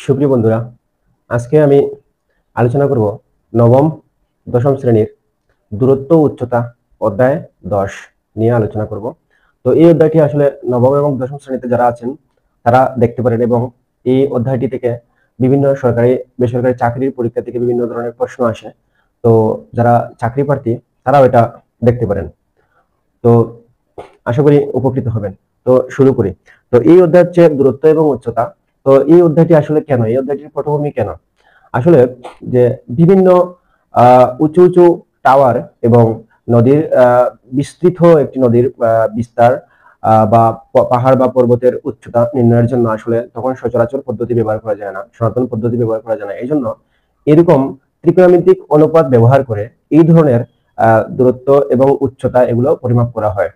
সুপ্রিয় বন্ধুরা, আজকে আমি আলোচনা করব নবম দশম শ্রেণীর দূরত্ব উচ্চতা অধ্যায় 10 নিয়ে আলোচনা করব। তো এই অধ্যায়টি আসলে নবম এবং দশম শ্রেণীতে যারা আছেন তারা দেখতে পারেন, এবং এই অধ্যায়টি থেকে বিভিন্ন সরকারি বেসরকারি চাকরির পরীক্ষা থেকে বিভিন্ন ধরনের প্রশ্ন আসে। তো যারা চাকরি প্রার্থী তারাও এটা দেখতে পারেন। তো আশা করি উপকৃত হবেন। তো শুরু করি। তো এই অধ্যায় হচ্ছে দূরত্ব এবং উচ্চতা। তো এই অধ্যায়টি আসলে কেন, এই অধ্যায়টির পটভূমি কেন? আসলে যে বিভিন্ন উঁচু উঁচু টাওয়ার এবং নদীর বিস্তৃত একটি নদীর বিস্তার বা পাহাড় বা পর্বতের উচ্চতা নির্ণয়ের জন্য আসলে তখন সচরাচর পদ্ধতি ব্যবহার করা যায় না, সনাতন পদ্ধতি ব্যবহার করা যায় না। এই জন্য এরকম ত্রিকোণমিতিক অনুপাত ব্যবহার করে এই ধরনের দূরত্ব এবং উচ্চতা এগুলো পরিমাপ করা হয়।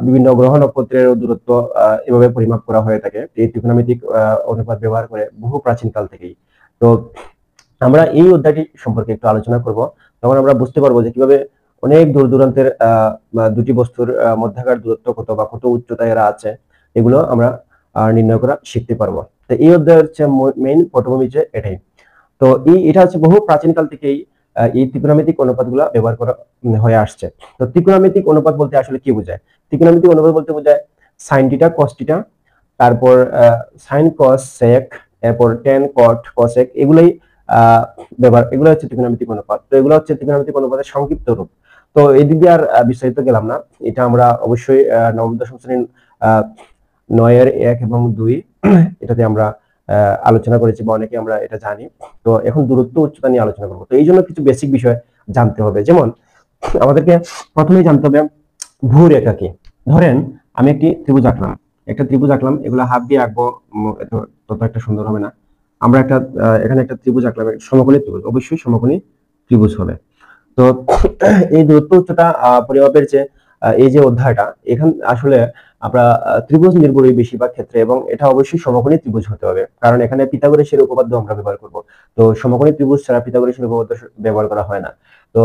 বিভিন্ন গ্রহ নক্ষত্রের দূরত্ব এভাবে পরিমাপ করা হয়ে থাকে এই ত্রিকোণমিতিক অনুপাত ব্যবহার করে বহু প্রাচীন কাল থেকেই। তো আমরা এই অধ্যায়টি সম্পর্কে একটু আলোচনা করব। তখন আমরা বুঝতে পারবো যে কিভাবে অনেক দূর দূরান্তের দুটি বস্তুর মধ্যকার দূরত্ব কত বা কত উচ্চতায় এরা আছে, এগুলো আমরা নির্ণয় করা শিখতে পারবো। তো এই অধ্যায়ের হচ্ছে মেইন পটভূমি যে এটাই। তো এটা হচ্ছে বহু প্রাচীনকাল থেকেই এই ত্রিকোণমিতিক অনুপাতগুলো ব্যবহার করা হয়ে আসছে। তো ত্রিকোণমিতিক অনুপাত বলতে আসলে কি বোঝায়? ত্রিকোণমিতিক অনুপাত বলতে বোঝায় সাইন থিটা কস থিটা, তারপর সাইন কস সেক, এরপর টেন কট কসেক, এগুলোই ব্যবহার, এগুলো হচ্ছে ত্রিকোণমিতিক অনুপাত। তো এগুলো হচ্ছে ত্রিকোণমিতিক অনুপাতের সংক্ষিপ্ত রূপ। তো এই দিক দিয়ে আর বিস্তারিত গেলাম না। এটা আমরা অবশ্যই নবম দশম শ্রেণীর 9-1 এবং 2 এটাতে আমরা আলোচনা করেছি বা অনেকে আমরা এটা জানি। তো এখন দূরত্ব উচ্চতা নিয়ে আলোচনা করবো। তো এই জন্য কিছু বেসিক বিষয় জানতে হবে। যেমন আমাদেরকে প্রথমেই জানতে হবে ভূরেখা কি। ধরেন আমি একটি ত্রিভুজ আঁকলাম, এগুলো হাত দিয়ে আঁকবো, তত একটা সুন্দর হবে না। আমরা এখানে একটা ত্রিভুজ আঁকলাম, সমকোণী ত্রিভুজ, অবশ্যই সমকোণী ত্রিভুজ হবে। তো এই দূরত্ব উচ্চতা পরিমাপের যে এই যে অধ্যায়টা, এখান আসলে আমরা ত্রিভুজ নির্ভরই বেশিরভাগ ক্ষেত্রে, এবং এটা অবশ্যই সমকোণী ত্রিভুজ হতে হবে, কারণ এখানে পিথাগোরাসের উপপাদ্য আমরা ব্যবহার করব। তো সমকোণী ত্রিভুজ ছাড়া পিথাগোরাসের উপপাদ্য ব্যবহার করা হয় না। তো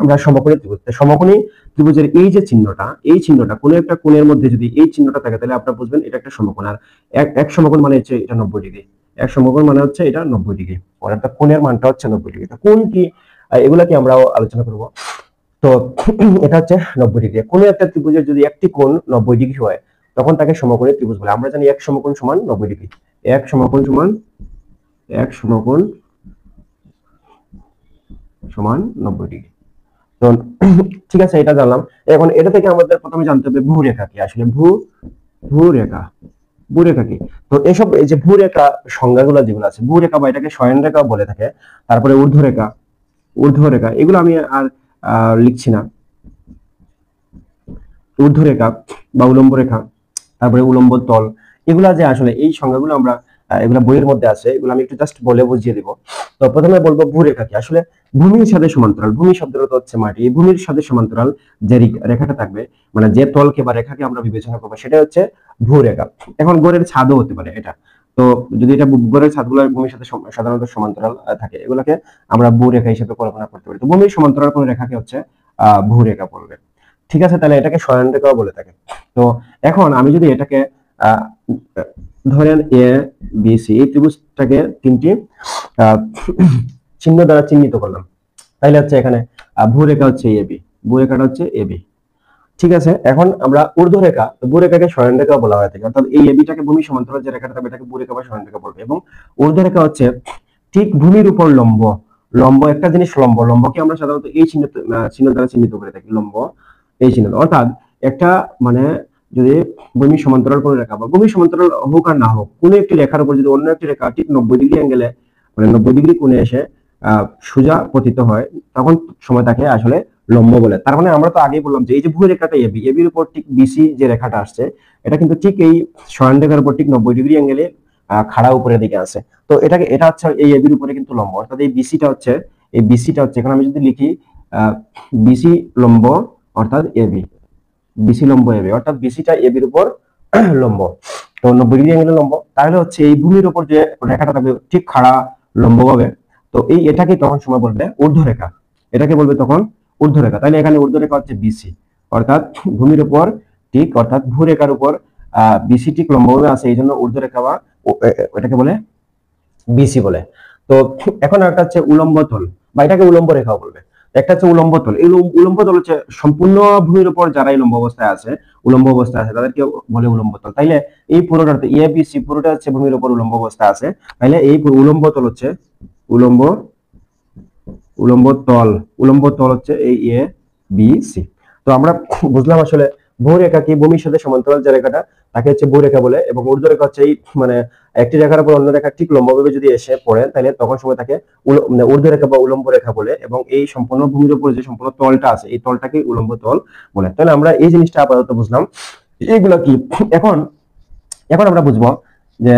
আমরা সমকোণী ত্রিভুজ, সমকোণী ত্রিভুজের এই যে চিহ্নটা, এই চিহ্নটা কোনো একটা কোণের মধ্যে যদি এই চিহ্নটা থাকে, তাহলে আপনারা বুঝবেন এটা একটা সমকোণ। আর এক সমকোণ মানে হচ্ছে এটা 90 ডিগ্রি। এক সমকোণ মানে হচ্ছে এটা 90 ডিগ্রি, অর্থাৎ কোণের মানটা হচ্ছে 90 ডিগ্রি। তো কোণ কি, এগুলাকে আমরাও আলোচনা করব। তো এটা হচ্ছে 90 ডিগ্রি। কোনো একটা ত্রিভুজের যদি একটি কোণ 90 ডিগ্রি হয়, তখন তাকে সমকোণী ত্রিভুজ বলে। আমরা জানি এক সমকোণ সমান 90 ডিগ্রি, এক সমকোণ সমান 90 ডিগ্রি। তো ঠিক আছে, এটা জানলাম। এখন এটা থেকে আমাদের প্রথমে জানতে হবে ভূরেখা কি। আসলে ভূরেখা ভূরেখা কি। তো এসব এই যে ভূরেখা সংজ্ঞাগুলো যেগুলো আছে, ভূরেখা বা এটাকে শয়ন রেখা বলে থাকে, তারপরে ঊর্ধ্বরেখা, এগুলো আমি আর লিখছি না। ঊর্ধ্বরেখা বা উলম্ব রেখা, তারপরে উলম্ব তল, এগুলা যে আসলে এই সংজ্ঞাগুলো আমরা এগুলা বইয়ের মধ্যে আছে, এগুলো আমি একটু জাস্ট বলে বুঝিয়ে দিব। তো প্রথমে বলবো ভূরেখা কি। আসলে ভূমির সাথে সমান্তরাল, ভূমি শব্দের অর্থ হচ্ছে মাটি, এই ভূমির সাথে সমান্তরাল যে রেখাটা থাকবে, মানে যে তলকে বা রেখাকে আমরা বিবেচনা করবো, সেটা হচ্ছে ভূরেখা। এখন গড়ের ছাদও হতে পারে এটা। তো যদি এটা গড়ের ছাদগুলো ভূমির সাথে সাধারণত সমান্তরাল থাকে, এগুলোকে আমরা ভূরেখা হিসেবে কল্পনা করতে পারি। তো ভূমির সমান্তরাল কোন রেখাকে হচ্ছে ভূরেখা বলবে। ঠিক আছে, তাহলে এটাকে শয়ন রেখাও বলে থাকে। তো এখন আমি যদি এটাকে আহ ধরেন এ বি সি, এই ত্রিভুজটাকে তিনটি চিহ্ন দ্বারা চিহ্নিত করলাম, তাহলে হচ্ছে এখানে ভূরেখা হচ্ছে এবি, ভূরেখাটা হচ্ছে এবি। ঠিক আছে, এখন আমরা ঊর্ধ্বরেখা, ভূরেখাকে শয়ন রেখা বলা হয় থাকে, অর্থাৎ এই এবিটাকে ভূমি সমান্তরাল যে রেখাটা থাকবে এটাকে ভূরেখা বা শয়ন রেখা বলবে। এবং ঊর্ধ্বরেখা হচ্ছে ঠিক ভূমির উপর লম্ব, একটা জিনিস লম্বকে আমরা সাধারণত এই চিহ্ন দ্বারা চিহ্নিত করে থাকি, লম্ব এই চিহ্ন। অর্থাৎ একটা মানে যদি ভূমি সমান্তরাল কোন রেখা বা ভূমি সমান্তরাল হোক আর না হোক, কোন একটি রেখার উপর যদি অন্য একটি রেখা ঠিক 90 ডিগ্রি অ্যাঙ্গেলে, মানে 90 ডিগ্রি কোণে এসে সোজা পতিত হয়, তখন সময় তাকে আসলে লম্ব বলে। তার মানে আমরা তো আগেই বললাম যে এই যে ভূরেখাটা এবি, এবির উপর ঠিক বিসি যে রেখাটা আসছে, এটা কিন্তু ঠিক এই শয়ন রেখার উপর ঠিক 90 ডিগ্রি অ্যাঙ্গেলে খাড়া উপরের দিকে আছে। তো এটা হচ্ছে এই এবির উপরে কিন্তু লম্ব, অর্থাৎ এই বিসিটা হচ্ছে এখন আমি যদি লিখি বিসি লম্ব অর্থাৎ এবি, বিসি লম্ব এবি, অর্থাৎ বিসিটা এবির উপর লম্ব। তো 90 ডিগ্রি অ্যাঙ্গেলে লম্ব, তাহলে হচ্ছে এই ভূমির উপর যে রেখাটা থাকবে ঠিক খাড়া লম্ব ভাবে, তো এটাকে তখন সময় বলবে ঊর্ধ্বরেখা, এটাকে বলবে তখন ঊর্ধ্বরেখা। তাহলে এখানে ঊর্ধ্বরেখা হচ্ছে বিসি, অর্থাৎ ভূমির উপর ঠিক, অর্থাৎ ভূরেখার উপর বিসি ঠিক লম্বভাবে আছে, এই জন্য ঊর্ধ্বরেখা বা এটাকে বলে বিসি বলে। তো এখন একটা হচ্ছে উলম্ব তল, বা এটাকে উলম্ব রেখাও বলবে। একটা হচ্ছে উলম্ব তল। এই উলম্ব তল হচ্ছে সম্পূর্ণ ভূমির উপর যারা উলম্ব অবস্থায় আছে, তাদেরকে বলে উলম্ব তল। তাইলে এই পুরোটা এ বি সি পুরোটা হচ্ছে ভূমির উপর উলম্ব অবস্থায় আছে। তাইলে এই উলম্ব তল হচ্ছে উলম্ব উলম্ব তল। উলম্ব তল হচ্ছে এই এ বি সি। তো আমরা বুঝলাম আসলে ভূরেখা কি, ভূমির সাথে সমান্তরাল যে রেখাটা তাকে হচ্ছে ভূরেখা বলে, এবং ঊর্ধ্ব রেখা হচ্ছে এই মানে একটি রেখার উপর অন্য রেখা ঠিক লম্বভাবে যদি এসে পড়ে তাহলে তখন সময় তাকে মানে ঊর্ধ্ব রেখা বা উলম্ব রেখা বলে, এবং এই সম্পূর্ণ ভূমির উপর যে সম্পূর্ণ তলটা আছে এই তলটাকে উলম্ব তল বলে। তাহলে আমরা এই জিনিসটা আপাতত বুঝলাম এইগুলো কি। এখন এখন আমরা বুঝবো যে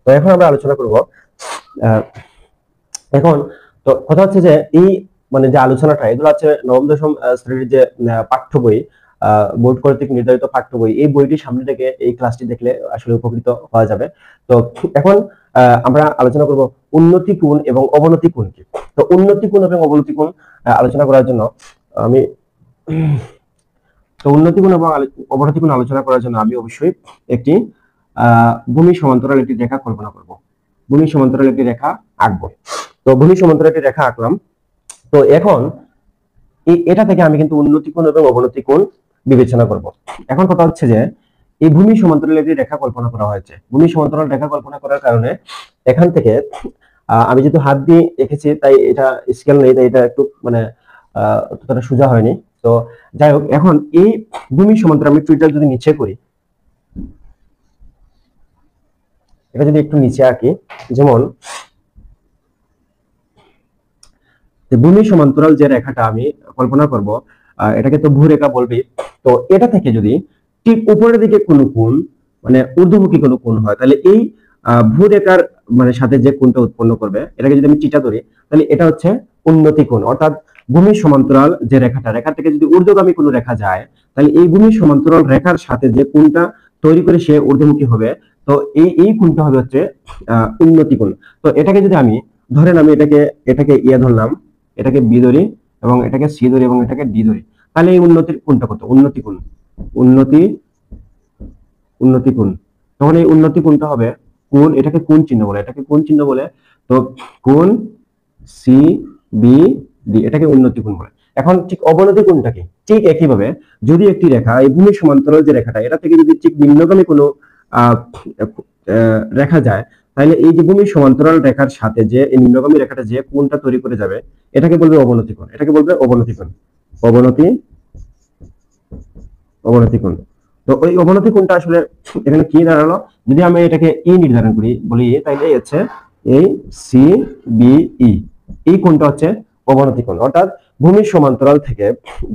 তো এখন আমরা আলোচনা করব এখন। তো কথা হচ্ছে যে এই মানে যে আলোচনাটা এগুলো হচ্ছে নবম দশম শ্রেণীর যে পাঠ্য বই, বোর্ড কর্তৃক নির্ধারিত পাঠ্য বই, এই বইটি সামনে থেকে এই ক্লাসটি দেখলে আসলে উপকৃত হওয়া যাবে। তো এখন আমরা আলোচনা করব উন্নতি কোণ এবং অবনতি কোণ কি। তো উন্নতি কোণ এবং অবনতি কোণ আলোচনা করার জন্য আমি তো উন্নতি কোণ এবং অবনতি কোণ আলোচনা করার জন্য আমি অবশ্যই একটি ভূমি সমান্তরাল একটি রেখা কল্পনা করব। ভূমি সমান্তরাল একটি রেখা আঁকবো। তো ভূমি সমান্তরাল একটি রেখা আঁকলাম। তো এখন এটা থেকে আমি কিন্তু উন্নতি কোণ এবং অবনতি কোণ বিবেচনা করব। এখন কথা হচ্ছে যে এই ভূমি সমান্তরাল একটি রেখা কল্পনা করা হয়েছে। ভূমি সমান্তরাল রেখা কল্পনা করার কারণে এখান থেকে আমি যেহেতু হাত দিয়ে এঁকেছি তাই এটা স্কেল নেই, তাই এটা একটু মানে ততটা সোজা হয়নি। তো যাই হোক, এখন এই ভূমি সমান্তরাল আমি টুইটার যদি নিচে করি, এটা যদি একটু নিচে আঁকি, যেমন ভূমি সমান্তরাল যে রেখাটা আমি কল্পনা করব এটাকে তো ভূরেখা বলবি। তো এটা থেকে যদি ঠিক উপরের দিকে কোনো কোণ মানে ঊর্ধ্বমুখী কোনো কোণ হয় তাহলে এই ভূরেখার মানে সাথে যে কোণটা উৎপন্ন করবে এটাকে যদি আমি চিটা ধরি তাহলে এটা হচ্ছে উন্নতি কোণ। অর্থাৎ ভূমি সমান্তরাল যে রেখা থেকে যদি ঊর্ধ্বগামী কোনো রেখা যায় তাহলে এই ভূমি সমান্তরাল রেখার সাথে যে কোণটা তৈরি করে সে ঊর্ধ্বমুখী হবে, তো এই কোণটা হবে হচ্ছে উন্নতি কোণ। তো এটাকে যদি আমি ধরেন আমি এটাকে এটাকে ধরলাম, এটাকে বি ধরি এবং এটাকে সি ধরি এবং এটাকে ডি ধরি, তাহলে এই উন্নতির কোণটা কত? উন্নতি কোণ। উন্নতি উন্নতি কোণ। তখন এই উন্নতি কোণটা হবে কোণ, এটাকে কোণ চিহ্ন বলে, এটাকে কোণ চিহ্ন বলে। তো কোণ সি বি ডি এটাকে উন্নতি কোণ বলে। এখন ঠিক অবনতি কোণটা কি? ঠিক একইভাবে যদি একটি রেখা এই ভূমি সমান্তরাল যে রেখাটা এটা থেকে যদি ঠিক নিম্নগামী কোনো রেখা যায় তাহলে এই যে ভূমি সমান্তরাল রেখার সাথে যে এই নিম্নগামী রেখাটা যে কোণটা তৈরি করে যাবে এটাকে বলবে অবনতি কোণ। এটাকে বলবে অবনতি কোণ। অবনতি অবনতি কোণ। তো ওই অবনতি কোণটা আসলে এখানে কি দাঁড়ালো? যদি আমি এটাকে ই নির্ধারণ করি বলি তাহলে হচ্ছে এই সি বি ই, এই কোণটা হচ্ছে অবনতি কোণ। অর্থাৎ ভূমির সমান্তরাল থেকে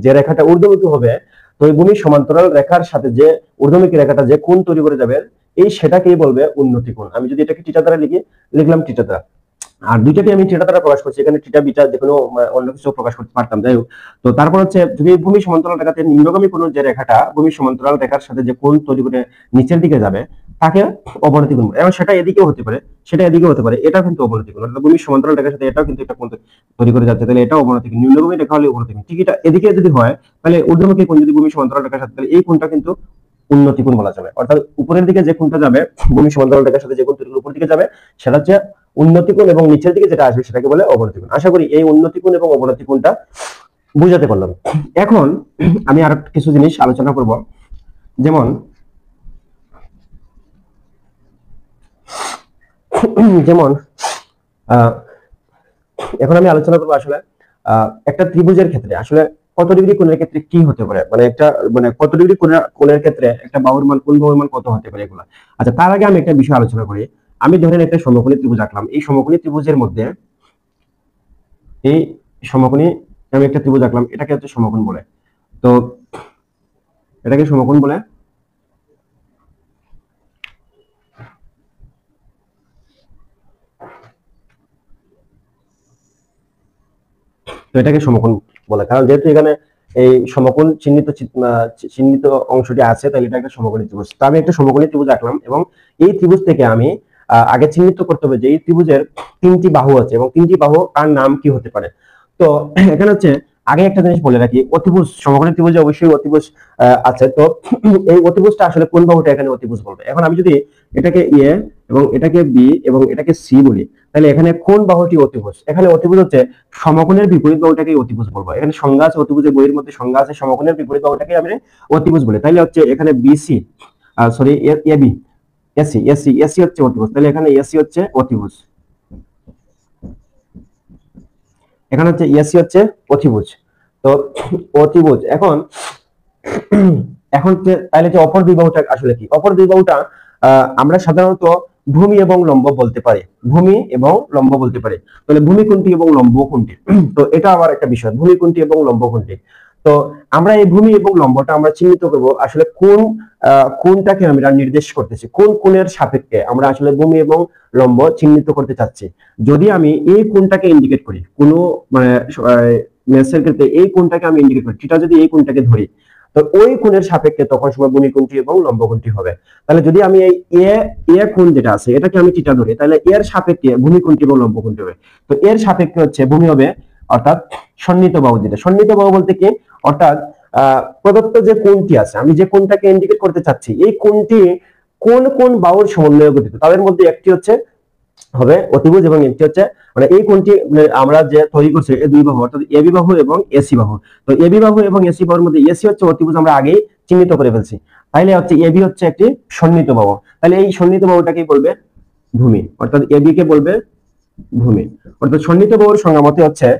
যে রেখাটা ঊর্ধ্বমুখী হবে, তো এই ভূমির সমান্তরাল রেখার সাথে যে ঊর্ধ্বমুখী রেখাটা যে কোণ তৈরি করে যাবে এই সেটাকেই বলবে উন্নতি কোণ। আমি যদি এটাকে থিটা দ্বারা লিখলাম থিটা দ্বারা, আর দুইটাকে আমি থিটা দ্বারা প্রকাশ করছি, এখানে থিটা বিটা যেকোনো অন্য কিছু প্রকাশ করতে পারতাম, যাই হোক। তো তারপর হচ্ছে যদি ভূমি সমান্তরাল রেখাতে নিম্নগামী কোণ যে রেখাটা ভূমি সমান্তরাল রেখার সাথে যে কোণ তৈরি করে নিচের দিকে যাবে তাকে অবনতি কোণ। এবং সেটা এদিকেও হতে পারে, সেটা এদিকেও হতে পারে, এটা কিন্তু অবনতি কোণ। অর্থাৎ ভূমি সমান্তরাল রেখার সাথে এটাও কিন্তু একটা কোণ তৈরি করে যাচ্ছে, তাহলে এটাও অবনতি কোণ। নিম্নগামী রেখা হলে অবনতি কোণ। ঠিক এটা এদিকে যদি হয় তাহলে ঊর্ধ্বমুখী কোণ যদি ভূমি সমান্তরাল রেখার সাথে, তাহলে এই কোণটা কিন্তু উন্নতি কোণ বলা যাবে। অর্থাৎ উপরের দিকে যে কোণটা যাবে ভূমি সমান্তরাল রেখার সাথে যে কোণ তৈরি করে উপর দিকে যাবে সেটা হচ্ছে উন্নতি কোণ, এবং নিচের দিকে যেটা আসবে সেটাকে বলে অবনতি কোণ। আশা করি এই উন্নতি কোণ এবং অবনতি কোণটা বুঝাতে পারলাম। এখন আমি আর কিছু জিনিস আলোচনা করব, যেমন যেমন এখন আমি আলোচনা করবো আসলে একটা ত্রিভুজের ক্ষেত্রে আসলে কত ডিগ্রি কোণের ক্ষেত্রে কি হতে পারে, মানে একটা মানে কত ডিগ্রি কোণের ক্ষেত্রে একটা বাহুর মান, কোন বাহুর মান কত হতে পারে এগুলা। আচ্ছা, তার আগে আমি একটা বিষয় আলোচনা করি। আমি ধরেন একটা সমকোণী ত্রিভুজ আঁকলাম। এই সমকোণী ত্রিভুজের মধ্যে এই সমকোণী আমি একটা ত্রিভুজ আঁকলাম, এটাকে হচ্ছে সমকোণ বলে। তো এটাকে সমকোণ বলে। তো এটাকে সমকোণ বলে, কারণ যেহেতু এখানে এই সমকোণ চিহ্নিত অংশটি আছে, তাহলে এটা একটা সমকোণী ত্রিভুজ। তো আমি একটা সমকোণী ত্রিভুজ আঁকলাম এবং এই ত্রিভুজ থেকে আমি আগে চিহ্নিত করতে হবে যে এই ত্রিভুজের তিনটি বাহু আছে এবং তিনটি বাহু কার নাম কি হতে পারে। তো এখানে হচ্ছে আগে একটা জিনিস বলে রাখি, অতিভুজ সমকোণী ত্রিভুজে অবশ্যই অতিভুজ আছে। তো এই অতিভুজটা আসলে কোন বাহুটা এখানে অতিভুজ বলবে। এখন আমি যদি এটাকে এ এবং এটাকে বি এবং এটাকে সি বলি, তাহলে এখানে কোন বাহুটি অতিভুজ? এখানে অতিভুজ হচ্ছে সমকোণের বিপরীত বাহুটাকে অতিভুজ বলবো। এখানে সংজ্ঞা আছে, অতিভুজের বইয়ের মধ্যে সংজ্ঞা আছে, সমকোণের বিপরীত বাহুটাকে আমি অতিভুজ বলি। তাহলে হচ্ছে এখানে BC sorry AB AC AC AC হচ্ছে অতিভুজ, তাহলে এখানে এসি হচ্ছে অতিভুজ, এখানে হচ্ছে এসি হচ্ছে অতিভুজ। তো অতিভুজ এখন এখন তাহলে যে অপর দুই বাহুটা আসলে কি? অপর দুই বাহুটা আমরা সাধারণত ভূমি এবং লম্ব বলতে পারি, ভূমি এবং লম্ব বলতে পারি। তাহলে ভূমি কোনটি এবং লম্ব কোনটি, তো এটা আবার একটা বিষয়, ভূমি কোনটি এবং লম্ব কোনটি। তো আমরা এই ভূমি এবং লম্বটা আমরা চিহ্নিত করব আসলে কোন কোনটাকে আমরা নির্দেশ করতেছি, কোন কোণের সাপেক্ষে আমরা আসলে ভূমি এবং লম্ব চিহ্নিত করতে চাচ্ছি। যদি আমি এই কোণটাকে ইন্ডিকেট করি, কোনো মানে ম্যাথসের ক্ষেত্রে এই কোণটাকে আমি ইন্ডিকেট করি, সেটা যদি এই কোণটাকে ধরি, তো ওই কোণের সাপেক্ষে তখন সময় ভূমি কোণটি এবং লম্ব কোণটি হবে। তাহলে যদি আমি এই এ কোণ যেটা আছে এটাকে আমি থিটা ধরি, তাহলে এর সাপেক্ষে ভূমি কোণটি এবং লম্ব কোণটি হবে। তো এর সাপেক্ষে হচ্ছে ভূমি হবে অর্থাৎ সন্নিহিত বাহু। যেটা সন্নিহিত বাহু বলতে কি, অর্থাৎ প্রদত্ত যে কোণটি আছে, আমি যে কোণটাকে ইন্ডিকেট করতে চাচ্ছি, এই কোণটি কোন কোন বাহুর সমন্বয়ে গঠিত, তাদের মধ্যে একটি হচ্ছে হবে অতিভুজ এবং একটি হচ্ছে মানে এই কোণটি আমরা যে তৈরি করছি এই দুই বাহু অর্থাৎ এবি বাহু এবং এসি বাহু। তো এবি বাহু এবং এসি বাহুর মধ্যে এসি হচ্ছে অতিভুজ, আমরা আগেই চিহ্নিত করে ফেলছি। তাইলে হচ্ছে এবি হচ্ছে একটি সন্নিহিত বাহু, তাহলে এই সন্নিহিত বাহুটাকে বলবে ভূমি, অর্থাৎ এবি কে বলবে ভূমি। অর্থাৎ সন্নিহিত বাহুর সংজ্ঞা মতে হচ্ছে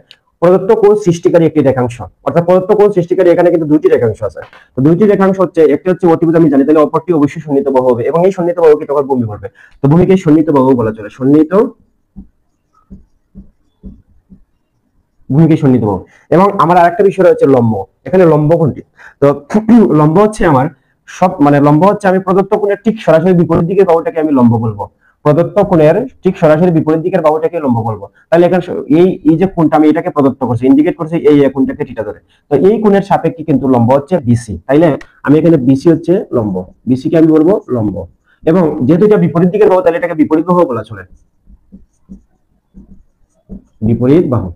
প্রদত্ত কোণ সৃষ্টিকারী একটি রেখাংশ, অর্থাৎ প্রদত্ত কোণ সৃষ্টিকারী এখানে কিন্তু দুইটি রেখাংশ আছে। তো দুইটি রেখাংশ হচ্ছে, একটি হচ্ছে অতিভুজ আমি জানি, তাহলে অপরটি অবশ্যই সন্নিহিত বাহু হবে এবং এই সন্নিহিত বাহুকে তখন ভূমি বলবে। তো ভূমিকে সন্নিহিত বাহু বলা চলে, সন্নিহিত ভূমিকে সন্নিহিত বাহু। এবং আমার আরেকটা বিষয় রয়েছে লম্ব, এখানে লম্ব কোনটি? তো লম্ব হচ্ছে আমার সব মানে লম্ব হচ্ছে আমি প্রদত্ত কোণের ঠিক সরাসরি বিপরীত দিকের বাহুটাকে আমি লম্ব বলবো, প্রদত্ত কোণের ঠিক সরাসরি বিপরীত দিকের বাহুটাকে লম্ব বলবো। তাহলে এখানে এই যে কোণটা আমি এটাকে প্রদত্ত করছি, ইন্ডিকেট করছি এই কোণটাকে থিটা ধরে, তো এই কোণের সাপেক্ষে কিন্তু লম্ব হচ্ছে বিসি। তাইলে আমি এখানে বিসি হচ্ছে লম্ব, বিসি কে আমি বলবো লম্ব। এবং যেহেতু এটা বিপরীত দিকের বাহু, তাহলে এটাকে বিপরীত বাহু বলা চলে, বিপরীত বাহু।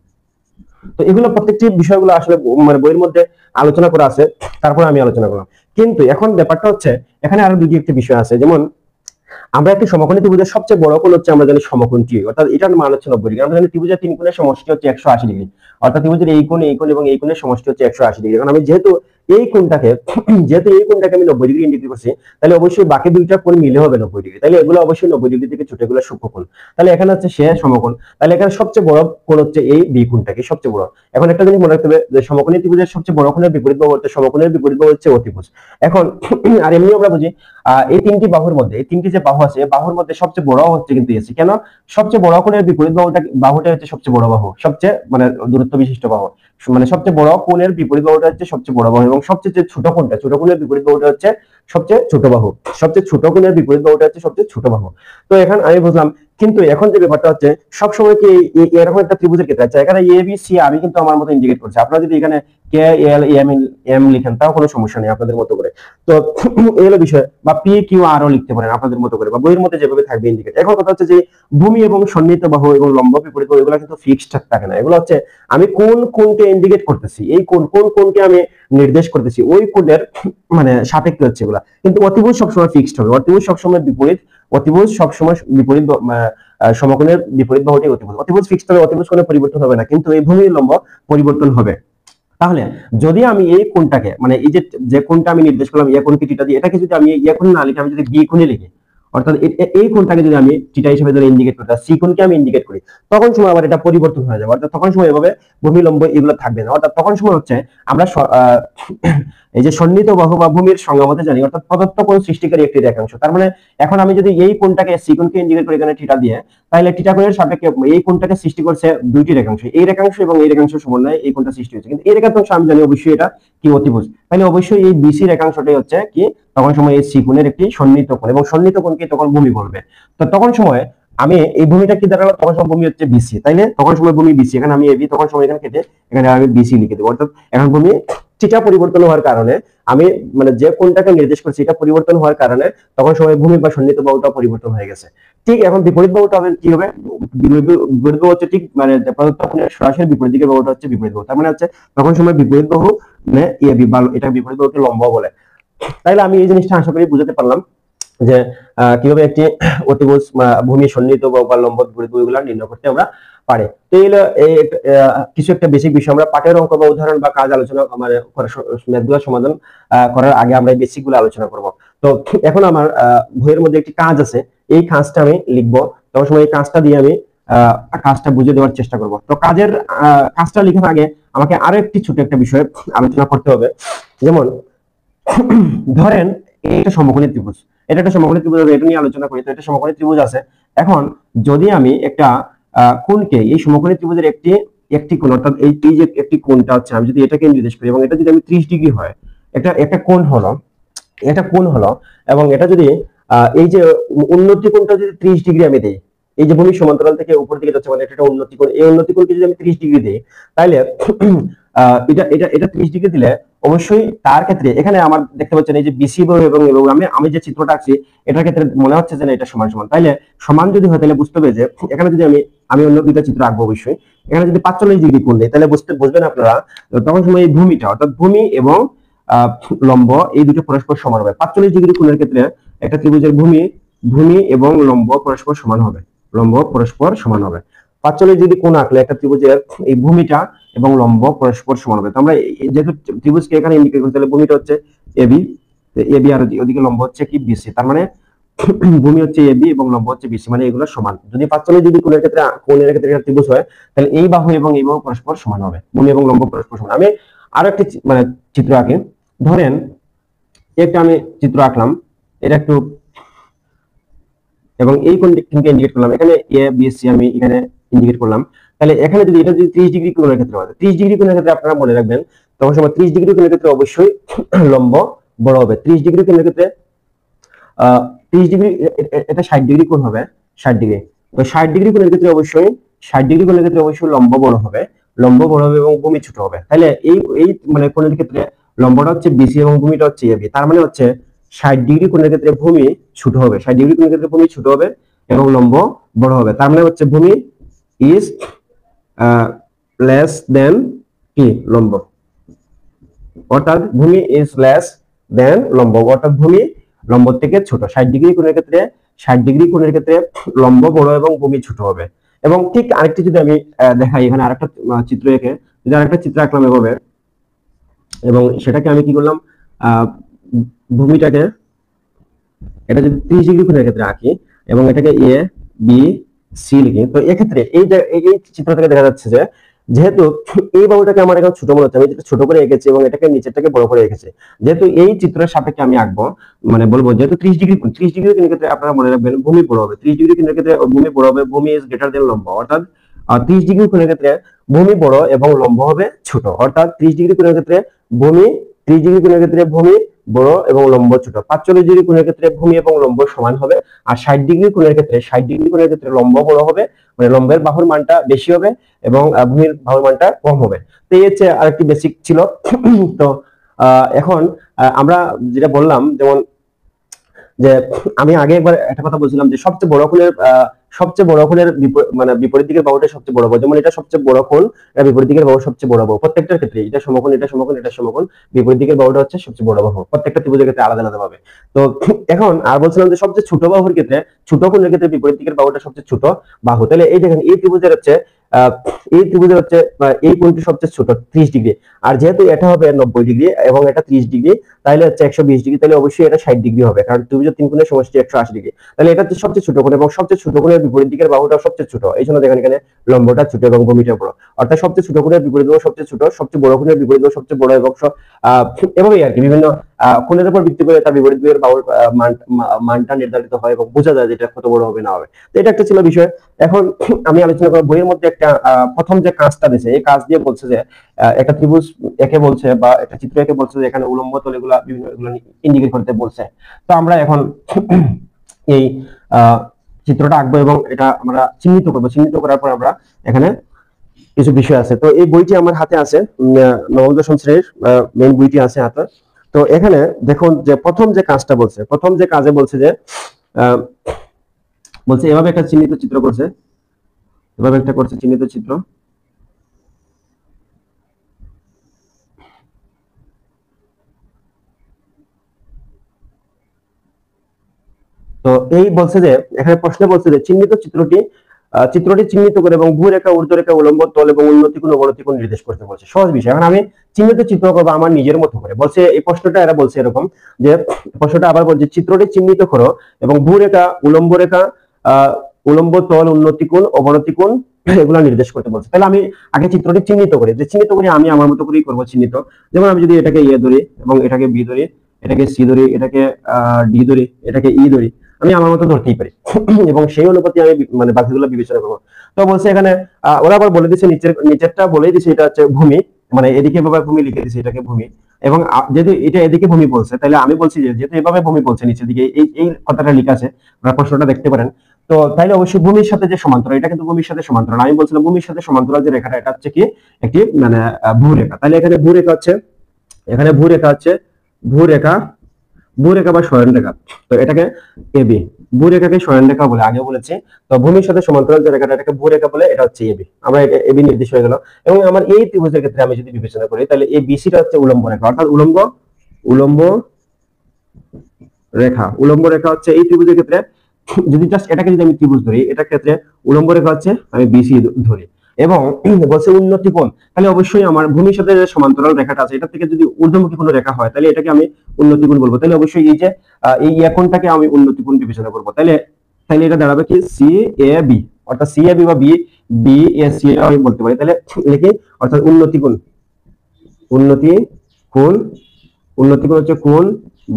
তো এগুলো প্রত্যেকটি বিষয়গুলো আসলে মানে বইয়ের মধ্যে আলোচনা করা আছে, তারপরে আমি আলোচনা করলাম। কিন্তু এখন ব্যাপারটা হচ্ছে এখানে আরো দুটি একটি বিষয় আছে, যেমন আমরা একটি সমকোণী ত্রিভুজের সবচেয়ে বড় কোণ হচ্ছে আমরা জানি সমকোণটি, অর্থাৎ এটার মান হচ্ছে 90 ডিগ্রি। আমরা জানি ত্রিভুজের তিন কোণের সমষ্টি হচ্ছে 180 ডিগ্রি, অর্থাৎ ত্রিভুজের এই কোণ এবং এই কোণের সমষ্টি হচ্ছে 180 ডিগ্রি। এখন আমি যেহেতু এই কোণটাকে আমি 90 ডিগ্রি ইন্ডিকেট করছি, তাহলে অবশ্যই বাকি দুইটা কোণ মিলে হবে 90 ডিগ্রি, তাহলে এগুলো অবশ্যই 90 ডিগ্রি থেকে ছোট, এগুলো সূক্ষ্ম কোণ। তাহলে এখানে হচ্ছে সে সমকোণ, তাহলে এখানে সবচেয়ে বড় কোণ হচ্ছে এই বি কোণটাকে সবচেয়ে বড়। এখন একটা জিনিস মনে রাখতে হবে যে সমকোণী ত্রিভুজের সবচেয়ে বড় কোণের বিপরীত বাহু হচ্ছে সমকোণের বিপরীত বাহু হচ্ছে অতিভুজ। এখন আর এমনি আমরা বুঝি এই তিনটি বাহুর মধ্যে, এই তিনটি যে বাহু আছে বাহুর মধ্যে সবচেয়ে বড় হচ্ছে কিন্তু এসি। কেন? সবচেয়ে বড় কোণের বিপরীত বাহুটা হচ্ছে সবচেয়ে বড় বাহু, সবচেয়ে মানে দূরত্ব বিশিষ্ট বাহু, মানে সবচেয়ে বড় কোণের বিপরীত বাহুটা হচ্ছে সবচেয়ে বড় বাহু, এবং সবচেয়ে ছোট কোণটা, ছোট কোণের বিপরীত বাহুটা হচ্ছে সবচেয়ে ছোট বাহু, সবচেয়ে ছোট কোণের বিপরীত বাহুটা হচ্ছে সবচেয়ে ছোট বাহু। তো এখন আমি বুঝলাম, কিন্তু এখন যে ব্যাপারটা হচ্ছে সবসময় কি এরকম একটা ত্রিভুজের ক্ষেত্রে আছে, এখানে এ বি সি আমি কিন্তু আমার মতো ইন্ডিকেট করছি, আপনারা যদি এখানে কে এল এম এম লিখেন তাও কোনো সমস্যা নেই আপনাদের মতো করে। তো এই হলো বিষয়, বা পি কিউ আর ও লিখতে পারেন আপনাদের মতো করে, বা বইয়ের মধ্যে যেভাবে থাকবে ইন্ডিকেট। এখন কথা হচ্ছে যে ভূমি এবং সন্নিহিত বাহু এবং লম্ব বিপরীত বাহু এগুলো কিন্তু ফিক্সড থাকে না, এগুলো হচ্ছে আমি কোন কোণকে ইন্ডিকেট করতেছি, এই কোন কোণকে আমি নির্দেশ করতেছি ওই কোণের মানে সাপেক্ষে হচ্ছে এগুলা। কিন্তু অতিভুজ সবসময় ফিক্সড হবে, অতিভুজ সবসময় বিপরীত, অতিভুজ সবসময় বিপরীত সমকোণের বিপরীত বাহুটি অতিভুজ, অতিভুজ ফিক্সড হবে, অতিভুজ কোনো পরিবর্তন হবে না, কিন্তু এই ভূমি লম্ব পরিবর্তন হবে। তাহলে যদি আমি এই কোণটাকে মানে এই যে কোণটা আমি নির্দেশ করলাম এ কোণ কি থিটা দিয়ে, এটাকে যদি আমি এ কোণ না লিখে আমি যদি বি কোণে লিখি, অর্থাৎ এই কোণটাকে যদি আমি থিটা হিসেবে ধরে ইন্ডিকেট করি, সি কোণকে আমি ইন্ডিকেট করি, তখন সময় আবার এটা পরিবর্তন হয়ে যাবে, অর্থাৎ তখন সময় এভাবে ভূমি লম্ব এগুলো থাকবে না। অর্থাৎ তখন সময় হচ্ছে আমরা এই যে সন্নিহিত বাহু বা ভূমির সংজ্ঞা মতে জানি, অর্থাৎ প্রদত্ত কোণ সৃষ্টিকারী একটি রেখাংশ। তার মানে এখন আমি যদি এই কোণটাকে সি কোণকে ইন্ডিকেট করি এখানে থিটা দিয়ে, তাহলে থিটা কোণের সাপেক্ষে এই কোণটাকে সৃষ্টি করছে দুইটি রেখাংশ, এই রেখাংশ এবং এই রেখাংশ সমন্বয়ে এই কোণটা সৃষ্টি হচ্ছে। কিন্তু এই রেখাংশ আমি জানি অবশ্যই এটা কি অতিভুজ, তাহলে অবশ্যই এই বিসি রেখাংশটাই হচ্ছে কি তখন সময় এই সি কোণের একটি সন্নিহিত কোণ, এবং সন্নিহিত কোণকে তখন ভূমি বলবে। তো তখন সময় আমি এই ভূমিটা কি দাঁড়ালো, তখন সময় ভূমি হচ্ছে বিসি, তাইলে তখন সময় ভূমি বিসি, এখানে আমি এবি তখন সময় এখানে কেটে এখানে আমি বিসি লিখে দেবো, অর্থাৎ এখন ভূমি সেটা পরিবর্তন হওয়ার কারণে আমি মানে যে কোণটাকে নির্দেশ করছি এটা পরিবর্তন হওয়ার কারণে তখন সময় ভূমি বা সন্নিহিত বাহুটা পরিবর্তন হয়ে গেছে। ঠিক এখন বিপরীত বাহুটা হবে কি হবে, বিপরীত বাহু হচ্ছে ঠিক মানে প্রদত্ত কোণের সরাসরি বিপরীত দিকের বাহুটা হচ্ছে বিপরীত বাহু। তার মানে হচ্ছে তখন সময় বিপরীত বাহু মানে এবি বা এটা বিপরীত বাহুকে লম্ব বলে। তাইলে আমি এই জিনিসটা আশা করি বুঝাতে পারলাম যে কিভাবে একটি অতিভুজ ভূমি সন্নিহিত বা লম্ব বিপরীত বাহুগুলো নির্ণয় করতে আমরা পারি। তো এই কিছু একটা বেসিক বিষয় আমরা পাঠের অঙ্ক বা উদাহরণ বা কাজ আলোচনা মানে ম্যাথগুলো সমাধান করার আগে আমরা এই বেসিক গুলো আলোচনা করব। তো এখন আমার বইয়ের মধ্যে একটি কাজ আছে, এই কাজটা আমি লিখবো, তখন সময় এই কাজটা দিয়ে আমি কাজটা বুঝে দেওয়ার চেষ্টা করব। তো কাজের কাজটা লেখার আগে আমাকে আরো একটি ছোট একটা বিষয় আলোচনা করতে হবে। যেমন ধরেন এটা সমকোণী ত্রিভুজ, এটা একটা সমকোণী ত্রিভুজ, এটা নিয়ে আলোচনা করি। তো এটা সমকোণী ত্রিভুজ আছে। এখন যদি আমি একটা কোণকে এই সমকোণী ত্রিভুজের একটি কোণ অর্থাৎ এই যে একটি কোণটা হচ্ছে আমি যদি এটাকে নির্দেশ করি এবং এটা যদি আমি 30 ডিগ্রি হয়, একটা কোণ হলো, এটা কোণ হলো, এবং এটা যদি এই যে উন্নতি কোণটা যদি 30 ডিগ্রি আমি দেই, এই যে ভূমির সমান্তরাল থেকে উপর দিকে যাচ্ছে মানে এটা উন্নতি কোণ, এই উন্নতি কোণকে যদি আমি 30 ডিগ্রি দিই তাহলে এটা এটা এটা 30 ডিগ্রি দিলে অবশ্যই তার ক্ষেত্রে এখানে আমার দেখতে পাচ্ছেন এই যে বিসি এবং আমি যে চিত্রটা আঁকছি এটার ক্ষেত্রে মনে হচ্ছে যে না এটা সমান সমান। তাইলে সমান যদি হয় তাহলে বুঝতে হবে যে এখানে যদি আমি অন্য দুইটা চিত্র আঁকবো অবশ্যই, এখানে যদি 45 ডিগ্রি কোণ দেই তাহলে বুঝবেন আপনারা তখন সময় এই ভূমিটা অর্থাৎ ভূমি এবং লম্ব এই দুটো পরস্পর সমান হবে। 45 ডিগ্রি কোণের ক্ষেত্রে একটা ত্রিভুজের ভূমি এবং লম্ব পরস্পর সমান হবে, লম্ব পরস্পর সমান হবে। 45 ডিগ্রি কোণ আঁকলে একটা ত্রিভুজের এই ভূমিটা এবং লম্ব পরস্পর সমান হবে। তো আমরা যেহেতু ত্রিভুজকে এখানে ইন্ডিকেট করতে তাহলে ভূমিটা হচ্ছে এবি, এবি আর ওদিকে লম্ব হচ্ছে কি বিসি। তার মানে ভূমি হচ্ছে এবি এবং লম্ব হচ্ছে বিসি, মানে এগুলো সমান। যদি 45 ডিগ্রি কোণের ক্ষেত্রে একটা ত্রিভুজ হয় তাহলে এই বাহু এবং এই বাহু পরস্পর সমান হবে, ভূমি এবং লম্ব পরস্পর সমান। আমি আরো একটি মানে চিত্র আঁকি। ধরেন একটা আমি চিত্র আঁকলাম, এটা একটু এবং এই কোণকে ইন্ডিকেট করলাম, এখানে এ বি সি আমি এখানে ইন্ডিকেট করলাম। তাহলে এখানে যদি এটা যদি 30 ডিগ্রি কোণের ক্ষেত্রে হয়, 30 ডিগ্রি কোণের ক্ষেত্রে আপনারা মনে রাখবেন তখন সময় 30 ডিগ্রি কোণের ক্ষেত্রে অবশ্যই লম্ব বড় হবে। 30 ডিগ্রি কোণের ক্ষেত্রে 30 ডিগ্রি এটা 60 ডিগ্রি কোণ হবে, 60 ডিগ্রি। তো 60 ডিগ্রি কোণের ক্ষেত্রে অবশ্যই 60 ডিগ্রি কোণের ক্ষেত্রে অবশ্যই লম্ব বড় হবে, লম্ব বড় হবে এবং ভূমি ছোট হবে। তাহলে এই এই মানে কোণের ক্ষেত্রে লম্বটা হচ্ছে বিসি এবং ভূমিটা হচ্ছে এবি। তার মানে হচ্ছে 60 ডিগ্রি কোণের ক্ষেত্রে ভূমি ছোট হবে, 60 ডিগ্রি কোণের ক্ষেত্রে ভূমি ছোট হবে এবং লম্ব বড় হবে। তার মানে হচ্ছে ভূমি ইজ লেস দেন কি লম্ব, অর্থাৎ ভূমি ইজ লেস দেন লম্ব, অর্থাৎ ভূমি লম্ব থেকে ছোট। 60 ডিগ্রি কোণের ক্ষেত্রে 60 ডিগ্রি কোণের ক্ষেত্রে লম্ব বড় এবং ভূমি ছোট হবে। এবং ঠিক আরেকটি যদি আমি দেখাই, এখানে আরেকটা চিত্র এঁকে যদি আরেকটা চিত্র আঁকলাম এভাবে, এবং সেটাকে আমি কি করলাম ভূমিটাকে এটা যদি 30 ডিগ্রি কোণের ক্ষেত্রে আঁকি এবং এটাকে এ বি সি লিখি, তো এক্ষেত্রে এই চিত্র থেকে দেখা যাচ্ছে যে যেহেতু এই বাহুটাকে আমার এখন ছোট মনে হচ্ছে, আমি যেটা ছোট করে এঁকেছি এবং এটাকে নিচেরটাকে বড় করে এঁকেছি, যেহেতু এই চিত্রের সাপেক্ষে আমি আঁকবো মানে বলবো যেহেতু 30 ডিগ্রি কোণের ক্ষেত্রে আপনারা মনে রাখবেন ভূমি বড় হবে, 30 ডিগ্রি কোণের ক্ষেত্রে ভূমি বড় হবে, ভূমি ইজ গ্রেটার দেন লম্ব, অর্থাৎ 30 ডিগ্রি কোণের ক্ষেত্রে ভূমি বড় এবং লম্ব হবে ছোট, অর্থাৎ 30 ডিগ্রি কোণের ক্ষেত্রে ভূমি 30 ডিগ্রি কোণের ক্ষেত্রে ভূমি বড় এবং লম্ব ছোট। 45 ডিগ্রি কোণের ক্ষেত্রে ভূমি এবং লম্ব সমান হবে। আর 60 ডিগ্রি কোণের ক্ষেত্রে লম্ব বড় হবে, মানে লম্বের বাহুর মানটা বেশি হবে এবং ভূমির বাহুর মানটা কম হবে। তো এই হচ্ছে আরেকটি বেসিক ছিল। তো এখন আমরা যেটা বললাম, যেমন যে আমি আগে একবার একটা কথা বলছিলাম যে সবচেয়ে বড় কোণের মানে বিপরীত দিকের বাহুটা সবচেয়ে বড় বাহু, যেমন এটা সবচেয়ে বড় কোণ, এটা বিপরীত দিকের বাহু সবচেয়ে বড় বাহু। প্রত্যেকটার ক্ষেত্রে এটা সমকোণ, এটা সমকোণ, এটা সমকোণ, বিপরীত দিকের বাহুটা হচ্ছে সবচেয়ে বড় বাহু, প্রত্যেকটা ত্রিভুজের ক্ষেত্রে আলাদা আলাদা ভাবে। তো এখন আর বলছিলাম যে সবচেয়ে ছোট বাহুর ক্ষেত্রে, ছোট কোণের ক্ষেত্রে বিপরীত দিকের বাহুটা সবচেয়ে ছোট বাহু। তাহলে এই দেখেন এই ত্রিভুজের হচ্ছে এই কোণটি সবচেয়ে ছোট 30 ডিগ্রি, আর যেহেতু এটা হবে 90 ডিগ্রি এবং এটা 30 ডিগ্রি, তাহলে হচ্ছে 120 ডিগ্রি, তাহলে অবশ্যই এটা 60 ডিগ্রি হবে, কারণ ত্রিভুজের তিন কোণের সমষ্টি 180 ডিগ্রি। তাহলে এটা হচ্ছে সবচেয়ে ছোট কোণ এবং সবচেয়ে ছোট কোণের বিপরীত দিকের বাহুটা সবচেয়ে ছোট, এই জন্য দেখেন এখানে লম্বটা ছোট এবং ভূমিটা বড়, অর্থাৎ সবচেয়ে ছোট কোণের বিপরীত বাহু সবচেয়ে ছোট, সবচেয়ে বড় কোণের বিপরীত বাহু সবচেয়ে বড়, এবং এভাবেই আর কি বিভিন্ন কোণের উপর ভিত্তি করে তার বিপরীত দিকের বাহুর মানটা নির্ধারিত হয় এবং বোঝা যায় যেটা কত বড় হবে না হবে। তো এটা একটা ছিল বিষয়। এখন আমি আলোচনা করব বইয়ের মধ্যে একটা প্রথম যে কাজটা দিয়েছে, এই কাজ দিয়ে বলছে যে একটা ত্রিভুজ একে বলছে বা একটা চিত্র একে বলছে যে এখানে উলম্ব তল এগুলা বিভিন্ন এগুলো ইন্ডিকেট করতে বলছে। তো আমরা এখন এই চিত্রটা আঁকবো এবং এটা আমরা চিহ্নিত করবো, চিহ্নিত করার পর আমরা এখানে কিছু বিষয় আছে। তো এই বইটি আমার হাতে আছে, নবম দশম শ্রেণীর মেইন বইটি আছে হাতে। তো এখানে দেখুন যে প্রথম যে কাজটা বলছে, প্রথম যে কাজে বলছে যে বলছে এভাবে একটা চিহ্নিত চিত্র করছে, এভাবে একটা করছে চিহ্নিত চিত্র। তো এই বলছে যে এখানে প্রশ্নে বলছে যে চিহ্নিত চিত্রটি চিহ্নিত করে এবং ভূরেখা, ঊর্ধ্বরেখা, উলম্ব তল এবং উন্নতি কোণ অবনতি কোণ নির্দেশ করতে বলছে। সহজ বিষয়। এখন আমি চিহ্নিত চিত্র করবো আমার নিজের মতো করে। বলছে এই প্রশ্নটা এরা বলছে এরকম যে, প্রশ্নটা আবার বলছে চিত্রটি চিহ্নিত করো এবং ভূরেখা, উলম্ব রেখা, আহ উলম্ব তল, উন্নতি কোণ, অবনতি কোণ এগুলো নির্দেশ করতে বলছে। তাহলে আমি আগে চিত্রটি চিহ্নিত করি, যে চিহ্নিত করি আমি আমার মতো করেই করবো চিহ্নিত। যেমন আমি যদি এটাকে ইয়ে ধরি এবং এটাকে বি ধরি, এটাকে সি ধরি, এটাকে ডি ধরি, এটাকে ই ধরি, আমি আমার মতো ধরতেই পারি এবং সেই অনুপাতে আমি মানে বাকিগুলো বিবেচনা করবো। তো বলছে এখানে ওরা আবার বলে দিচ্ছে নিচেরটা বলেই দিচ্ছে এটা হচ্ছে ভূমি, মানে এদিকে এভাবে ভূমি লিখে দিচ্ছে, এটাকে ভূমি। এবং যেহেতু এটা এদিকে ভূমি বলছে, তাহলে আমি বলছি যে যেহেতু এভাবে ভূমি বলছে নিচের দিকে এই এই কথাটা লেখা আছে, আপনারা প্রশ্নটা দেখতে পারেন। তো তাইলে অবশ্যই ভূমির সাথে যে সমান্তরাল, এটা কিন্তু ভূমির সাথে সমান্তরাল। আমি বলছিলাম ভূমির সাথে সমান্তরাল যে রেখাটা, এটা হচ্ছে কি একটি মানে ভূরেখা। তাহলে এখানে ভূরেখা হচ্ছে, এখানে ভূরেখা হচ্ছে ভূরেখা, ভূরেখা বা শয়ন রেখা। তো এটাকে এবি, ভূরেখাকে শয়ন রেখা বলে, আগে বলেছি। তো ভূমির সাথে সমান্তরাল যে রেখাটা, এটাকে ভূরেখা বলে, এটা হচ্ছে এবি। আমরা এবি নির্দেশ হয়ে গেল। এবং আমার এই ত্রিভুজের ক্ষেত্রে আমি যদি বিবেচনা করি, তাহলে এই বিসিটা হচ্ছে উলম্ব রেখা, অর্থাৎ উলম্ব উলম্ব রেখা, উলম্ব রেখা হচ্ছে এই ত্রিভুজের ক্ষেত্রে, যদি জাস্ট এটাকে যদি আমি ত্রিভুজ ধরি, এটার ক্ষেত্রে উলম্ব রেখা হচ্ছে আমি বিসি ধরি। এবং বলছে উন্নতি কোণ, তাহলে অবশ্যই আমার ভূমির সাথে যে সমান্তরাল রেখাটা আছে, এটা থেকে যদি ঊর্ধ্বমুখী কোনো রেখা হয়, তাহলে এটাকে আমি উন্নতি কোণ বলবো। তাহলে অবশ্যই এই যে এই কোণটাকে আমি উন্নতি কোণ বিবেচনা করবো। তাহলে তাহলে এটা দাঁড়াবে কি সি এ বি, অর্থাৎ সি এ বি বা বি বি এ সি আমি বলতে পারি। তাহলে লিখি অর্থাৎ উন্নতি কোণ, উন্নতি কোণ, উন্নতি কোণ হচ্ছে কোণ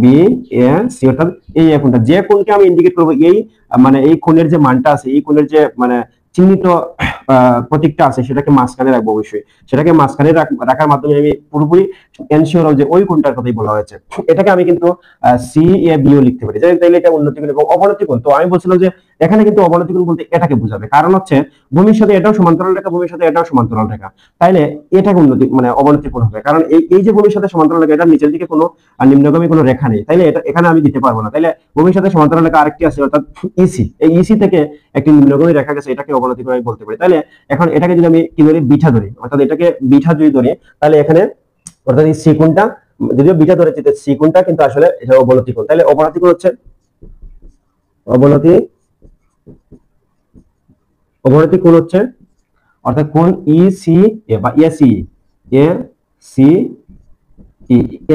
বি এ সি, অর্থাৎ এই কোণটা, যে কোণকে আমি ইন্ডিকেট করবো এই মানে এই কোণের যে মানটা আছে, এই কোণের যে মানে চিহ্নিত প্রতীকটা আছে, সেটাকে মাঝখানে রাখবো অবশ্যই। সেটাকে মাঝখানে রাখার মাধ্যমে আমি পুরোপুরি এনশিওর হব যে ওই কোণটার কথাই বলা হয়েছে। এটাকে আমি কিন্তু সি এ বিও লিখতে পারি, তাইলে এটা উন্নতি কোণ এবং অবনতি কোণ। তো আমি বলছিলাম যে এখানে কিন্তু অবনতি কোণ বলতে এটাকে বোঝাবে, কারণ হচ্ছে ভূমির সাথে এটাও সমান্তরাল রেখা, ভূমির সাথে এটাও সমান্তরাল রেখা, তাইলে এটাকে উন্নতি মানে অবনতি কোণ হবে। কারণ এই যে ভূমির সাথে সমান্তরাল রেখা, এটা নিচের দিকে কোনো নিম্নগামী কোনো রেখা নেই, তাইলে এটা এখানে আমি দিতে পারবো না। তাইলে ভূমির সাথে সমান্তরাল রেখা আরেকটি আছে, অর্থাৎ ইসি, এই ইসি থেকে একটি নিম্নগামী রেখা গেছে, এটাকে অবনতি কোণ আমি বলতে পারি। তাহলে এখন এটাকে যদি আমি কি ধরি, বিটা ধরি, অর্থাৎ এটাকে বিটা যদি ধরি, তাহলে এখানে অর্থাৎ এই সি কোণটা, যদিও বিটা ধরেছি, সি কোণটা কিন্তু আসলে এটা অবনতি কোণ। তাহলে অবনতি কোণ হচ্ছে অবনতি, অবনতি কোণ হচ্ছে অর্থাৎ কোণ ই সি এ বা এসি, এ সি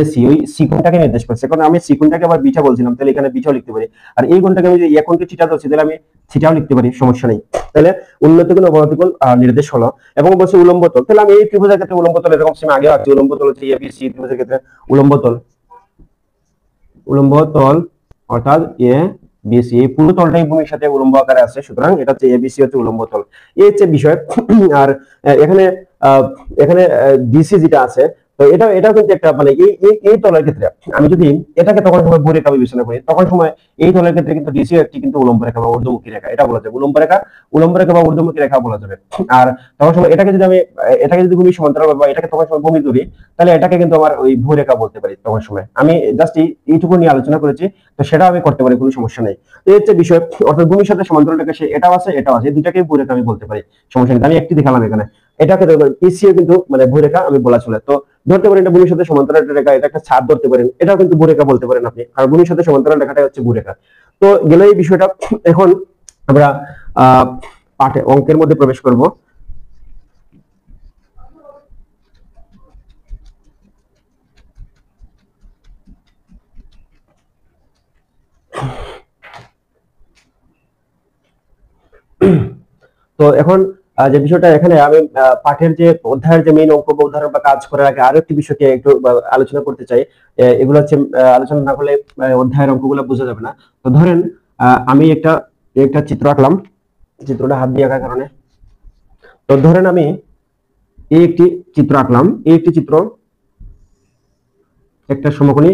এসি, ওই সি কোণটাকে নির্দেশ করছে। কারণ আমি সি কোণটাকে আবার বিটা বলছিলাম, তাহলে এখানে বিটাও লিখতে পারি। আর এই কোণটাকে আমি যদি এ কোণকে থিটা ধরছি, তাহলে আমি থিটাও লিখতে পারি, সমস্যা নেই। তাহলে উন্নতি কোণ অবনতি কোণ নির্দেশ হলো। এবং বলছে উলম্ব তল, তাহলে আমি এই ত্রিভুজের ক্ষেত্রে উলম্ব তল এরকম সেম আগে আছে, উলম্ব তল হচ্ছে এ বি সি, ত্রিভুজের ক্ষেত্রে উলম্ব তল, উলম্ব তল অর্থাৎ এ বি সি, এই পুরো তলটাই ভূমির সাথে উলম্ব আকারে আছে, সুতরাং এটা হচ্ছে এ বি সি হচ্ছে উলম্ব তল। এই হচ্ছে বিষয়। আর এখানে এখানে ডিসি যেটা আছে, তো এটাও কিন্তু একটা মানে এই তলের ক্ষেত্রে আমি যদি এটাকে তখন সময় ভূরেখা বিবেচনা করি, তখন সময় এই তলের ক্ষেত্রে কিন্তু ডিসিও একটি কিন্তু উলম্ব রেখা বা ঊর্ধ্বমুখী রেখা, এটা বলা যাবে উলম্ব রেখা, উলম্ব রেখা বা ঊর্ধ্বমুখী রেখা বলা যাবে। আর তখন সময় এটাকে যদি আমি এটাকে যদি ভূমি সমান্তরাল বা এটাকে তখন সময় ভূমি ধরি, তাহলে এটাকে কিন্তু আমার ওই ভূরেখা বলতে পারি। তখন সময় আমি জাস্ট এইটুকু নিয়ে আলোচনা করেছি, তো সেটা আমি করতে পারি, কোনো সমস্যা নেই। এই হচ্ছে বিষয়, অর্থাৎ ভূমির সাথে সমান্তরাল রেখা সে এটাও আছে এটাও আছে, এই দুটাকে ভূরেখা আমি বলতে পারি, সমস্যা নেই। আমি একটি দেখালাম এখানে, এটাকে ইসিও কিন্তু মানে ভূরেখা আমি বলা চলে। তো ধরতে পারেন এটা ভূমির সাথে সমান্তরাল একটা রেখা, এটা একটা ছাদ ধরতে পারেন, এটাও কিন্তু ভূরেখা বলতে পারেন আপনি, আর ভূমির সাথে সমান্তরাল রেখাটা হচ্ছে ভূরেখা। তো গেল এই বিষয়টা। এখন আমরা পাঠে অঙ্কের মধ্যে প্রবেশ করব। তো এখন যে বিষয়টা এখানে আমি পাঠের যে অধ্যায়ের যে মেইন অঙ্ক বা উদাহরণ বা কাজ করার আগে আরো একটি বিষয়কে একটু আলোচনা করতে চাই। এগুলো হচ্ছে আলোচনা না করলে অধ্যায়ের অঙ্কগুলো বোঝা যাবে না। তো ধরেন আমি একটা একটা চিত্র আঁকলাম, চিত্রটা হাত দিয়ে আঁকার কারণে। তো ধরেন আমি এই একটি চিত্র আঁকলাম, এই একটি চিত্র একটা সমকোণী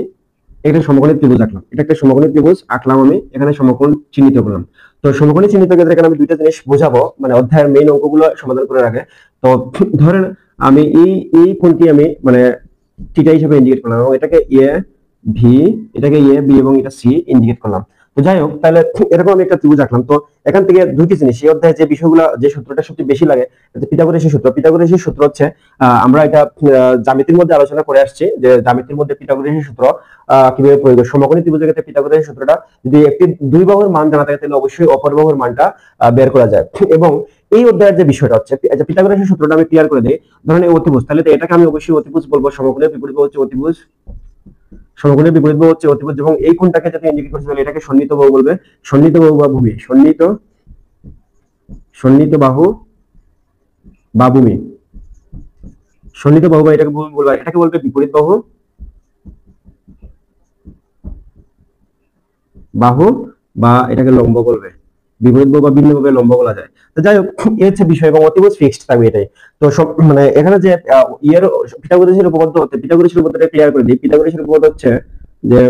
একটা সমকোণী ত্রিভুজ আঁকলাম, এটা একটা সমকোণী ত্রিভুজ আঁকলাম আমি, এখানে সমকোণ চিহ্নিত করলাম। তো সমকোণী চিহ্নিত ক্ষেত্রে এখানে আমি দুইটা জিনিস বোঝাবো, মানে অধ্যায়ের মেইন অঙ্কগুলো সমাধান করে রাখে। তো ধরেন আমি এই কোণটি আমি মানে থিটা হিসেবে ইন্ডিকেট করলাম, এবং এটাকে এ ভি, এটাকে এ বি এবং এটা সি ইন্ডিকেট করলাম। তো যাই হোক, তাহলে এরকম আমি একটা ত্রিভুজ আঁকলাম। তো এখান থেকে দুইটি জিনিস এই অধ্যায়ে যে বিষয়গুলো, যে সূত্রটা সবচেয়ে বেশি লাগে, পিথাগোরাসের সূত্র। পিথাগোরাসের সূত্র হচ্ছে আমরা এটা জ্যামিতির মধ্যে আলোচনা করে আসছি, যে জ্যামিতির মধ্যে পিথাগোরাসের সূত্র কিভাবে প্রয়োগ হয়। সমকোণী ত্রিভুজের ক্ষেত্রে পিথাগোরাসের সূত্রটা যদি একটি দুই বাহুর মান জানা থাকে, তাহলে অবশ্যই অপর বাহুর মানটা বের করা যায়। এবং এই অধ্যায়ের যে বিষয়টা হচ্ছে, পিথাগোরাসের সূত্রটা আমি ক্লিয়ার করে দিই। ধরেন এই অতিভুজ, তাহলে তো এটাকে আমি অবশ্যই অতিভুজ বলবো। সমকোণের বিপরীত বাহু হচ্ছে অতিভুজ, সমকোণের বিপরীত বাহু হচ্ছে অতিভুজ, এবং এই কোণটাকে যাতে ইন্ডিকেট করতে তাহলে এটাকে সন্নিহিত বাহু বলবে। সন্নিহিত বাহু বা ভূমি, সন্নিহিত বাহু বা ভূমি, সন্নিহিত বাহু বা এটাকে ভূমি বলবে। এটাকে বলবে বিপরীত বাহু, বাহু, বা এটাকে লম্ব বলবে। বিপরীত বাহু বা ভিন্নভাবে লম্ব বলা যায়। তো যাই হোক, এই হচ্ছে বিষয়, এবং অতিভুজ ফিক্সড থাকবে এটাই। তো সব মানে এখানে যে ইয়ের পিথাগোরাসের উপপাদ্য হচ্ছে, পিথাগোরাসের উপপাদ্যটা ক্লিয়ার করে দিই। পিথাগোরাসের উপপাদ্য হচ্ছে যে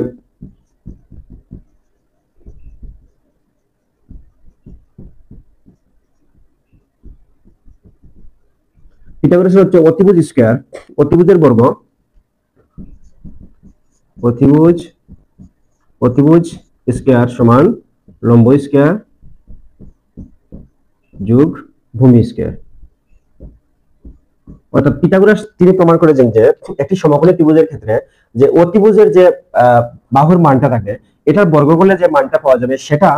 পিথাগোরাসের হচ্ছে অতিভুজ স্কয়ার, অতিভুজের বর্গ, অতিভুজ অতিভুজ স্কয়ার সমান লম্ব স্কয়ার যোগ ভূমি স্কয়ার। অর্থাৎ পিথাগোরাস তিনি প্রমাণ করেছেন যে একটি সমকোণী ত্রিভুজের ক্ষেত্রে যে অতিভুজের যে বাহুর মানটা থাকে, এটার বর্গ করলে যে মানটা পাওয়া যাবে সেটা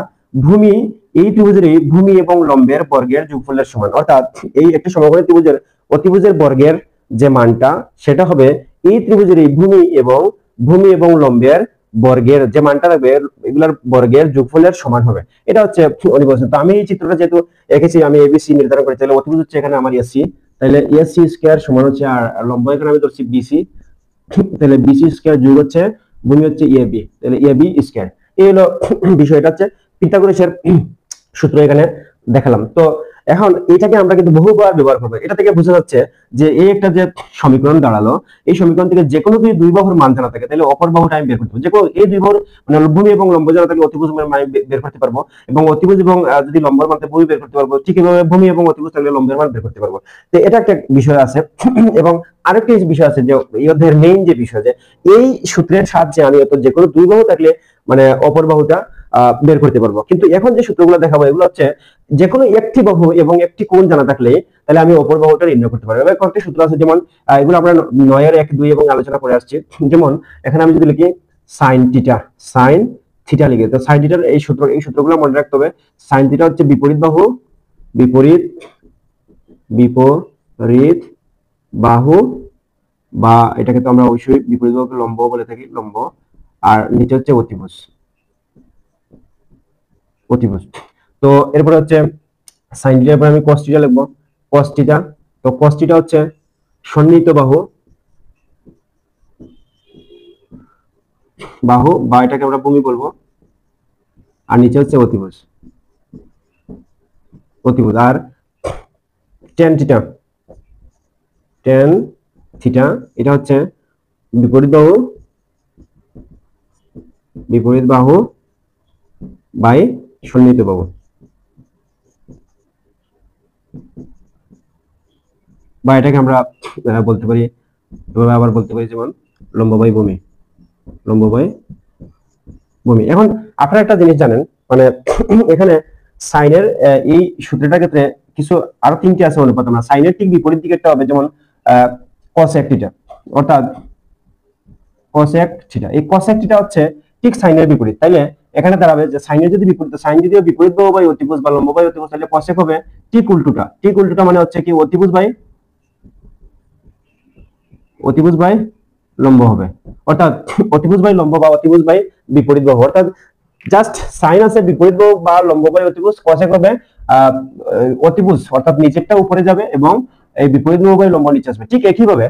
ভূমি, এই ত্রিভুজের ভূমি এবং লম্বের বর্গের যোগফলের সমান। অর্থাৎ এই একটি সমকোণী ত্রিভুজের অতিভুজের বর্গের যে মানটা, সেটা হবে এই ত্রিভুজের ভূমি এবং লম্বের বর্গের যে মানটা থাকবে, এগুলার বর্গের যোগফলের সমান হবে। এটা হচ্ছে অনিবার্য। তো আমি এই চিত্রটা যেহেতু এঁকেছি, আমি এবিসি নির্ধারণ করেছি, তাহলে অতিভুজ হচ্ছে এখানে আমার এসি, তাহলে এসি স্কয়ার সমান হচ্ছে, আর লম্ব এখানে আমি ধরছি বিসি, তাহলে বিসি স্কয়ার যোগ হচ্ছে ভূমি হচ্ছে এবি, তাহলে এবি স্কয়ার। এই হলো বিষয়টা, হচ্ছে পিথাগোরাসের সূত্র এখানে দেখালাম। তো এখন এটাকে আমরা কিন্তু বহুবার ব্যবহার করবো। এটা থেকে বোঝা যাচ্ছে যে এই একটা যে সমীকরণ দাঁড়ালো, এই সমীকরণ থেকে যে কোনো দুই বাহুর মান জানা থাকে, তাহলে অপর বাহুটা আমি বের করতে পারবো। যে কোনো এই দুই বাহুর মানে ভূমি এবং লম্ব জানা থাকলে অতিভুজ মান বের করতে পারবো, এবং অতিভুজ এবং যদি লম্বের মান ভূমি বের করতে পারবো। ঠিক এভাবে ভূমি এবং অতিভুজ থাকলে লম্বের মান বের করতে পারবো। তো এটা একটা বিষয় আছে। এবং আরেকটা বিষয় আছে যে এই অধ্যায়ের মেইন যে বিষয়, যে এই সূত্রের সাহায্যে আমি যে কোনো দুই বাহু থাকলে মানে অপর বাহুটা বের করতে পারবো। কিন্তু এখন যে সূত্রগুলো দেখাবো, এগুলো হচ্ছে যে কোনো একটি বাহু এবং একটি কোণ জানা থাকলে তাহলে আমি অপর বাহুটা নির্ণয় করতে পারবো। এবার কয়েকটি সূত্র আছে, যেমন এগুলো আমরা 9 1 2 এবং আলোচনা করে আসছি। যেমন এখানে আমি যদি লিখি সাইন থিটা লিখে, তো সাইন থিটার এই সূত্রগুলো মনে রাখতে হবে। সাইন থিটা হচ্ছে বিপরীত বাহু, বিপরীত বিপরীত বাহু, বা এটাকে তো আমরা অবশ্যই বিপরীত বাহুকে লম্ব বলে থাকি, লম্ব। আর নিচে হচ্ছে অতিভুজ, অতিভুজ। তো এরপরে হচ্ছে সাইন থিটার পরে আমি কস থিটা লিখবো, কস থিটা। তো কস থিটা হচ্ছে সন্নিহিত বাহু, বা এটাকে আমরা ভূমি বলবো, আর নিচে হচ্ছে অতিভুজ, অতিভুজ। আর টেন থিটা এটা হচ্ছে বিপরীত বাহু বাই সন্নিহিত বাহু, বা এটাকে আমরা বলতে পারি, এভাবে আবার বলতে পারি, যেমন লম্ব বাই ভূমি, লম্ব বাই ভূমি। এখন আপনারা একটা জিনিস জানেন, মানে এখানে সাইনের এই সূত্রটার ক্ষেত্রে কিছু আরো তিনটি আছে অনুপাত। আমরা সাইনের ঠিক বিপরীত দিকেরটা হবে, যেমন কসেক থিটা, অর্থাৎ কসেক থিটা। এই কসেক থিটা হচ্ছে ঠিক সাইনের বিপরীত। তাইলে এখানে দাঁড়াবে যে সাইনের যদি বিপরীত, সাইন যদি বিপরীত বাহু বাই অতিভুজ বা লম্ব বাই অতিভুজ, তাহলে কসেক হবে ঠিক উল্টোটা। ঠিক উল্টোটা মানে হচ্ছে কি অতিভুজ বাই লম্ব হবে, অর্থাৎ অতিভুজ বাই লম্ব বা অতিভুজ বাই বিপরীত বাহু। অর্থাৎ জাস্ট সাইন আছে বিপরীত বাহু বা লম্ব বাই অতিভুজ, কসেক হবে অতিভুজ, অর্থাৎ নিচেরটা উপরে যাবে এবং এই বিপরীত বাহু বাই লম্ব নিচে আসবে। ঠিক একইভাবে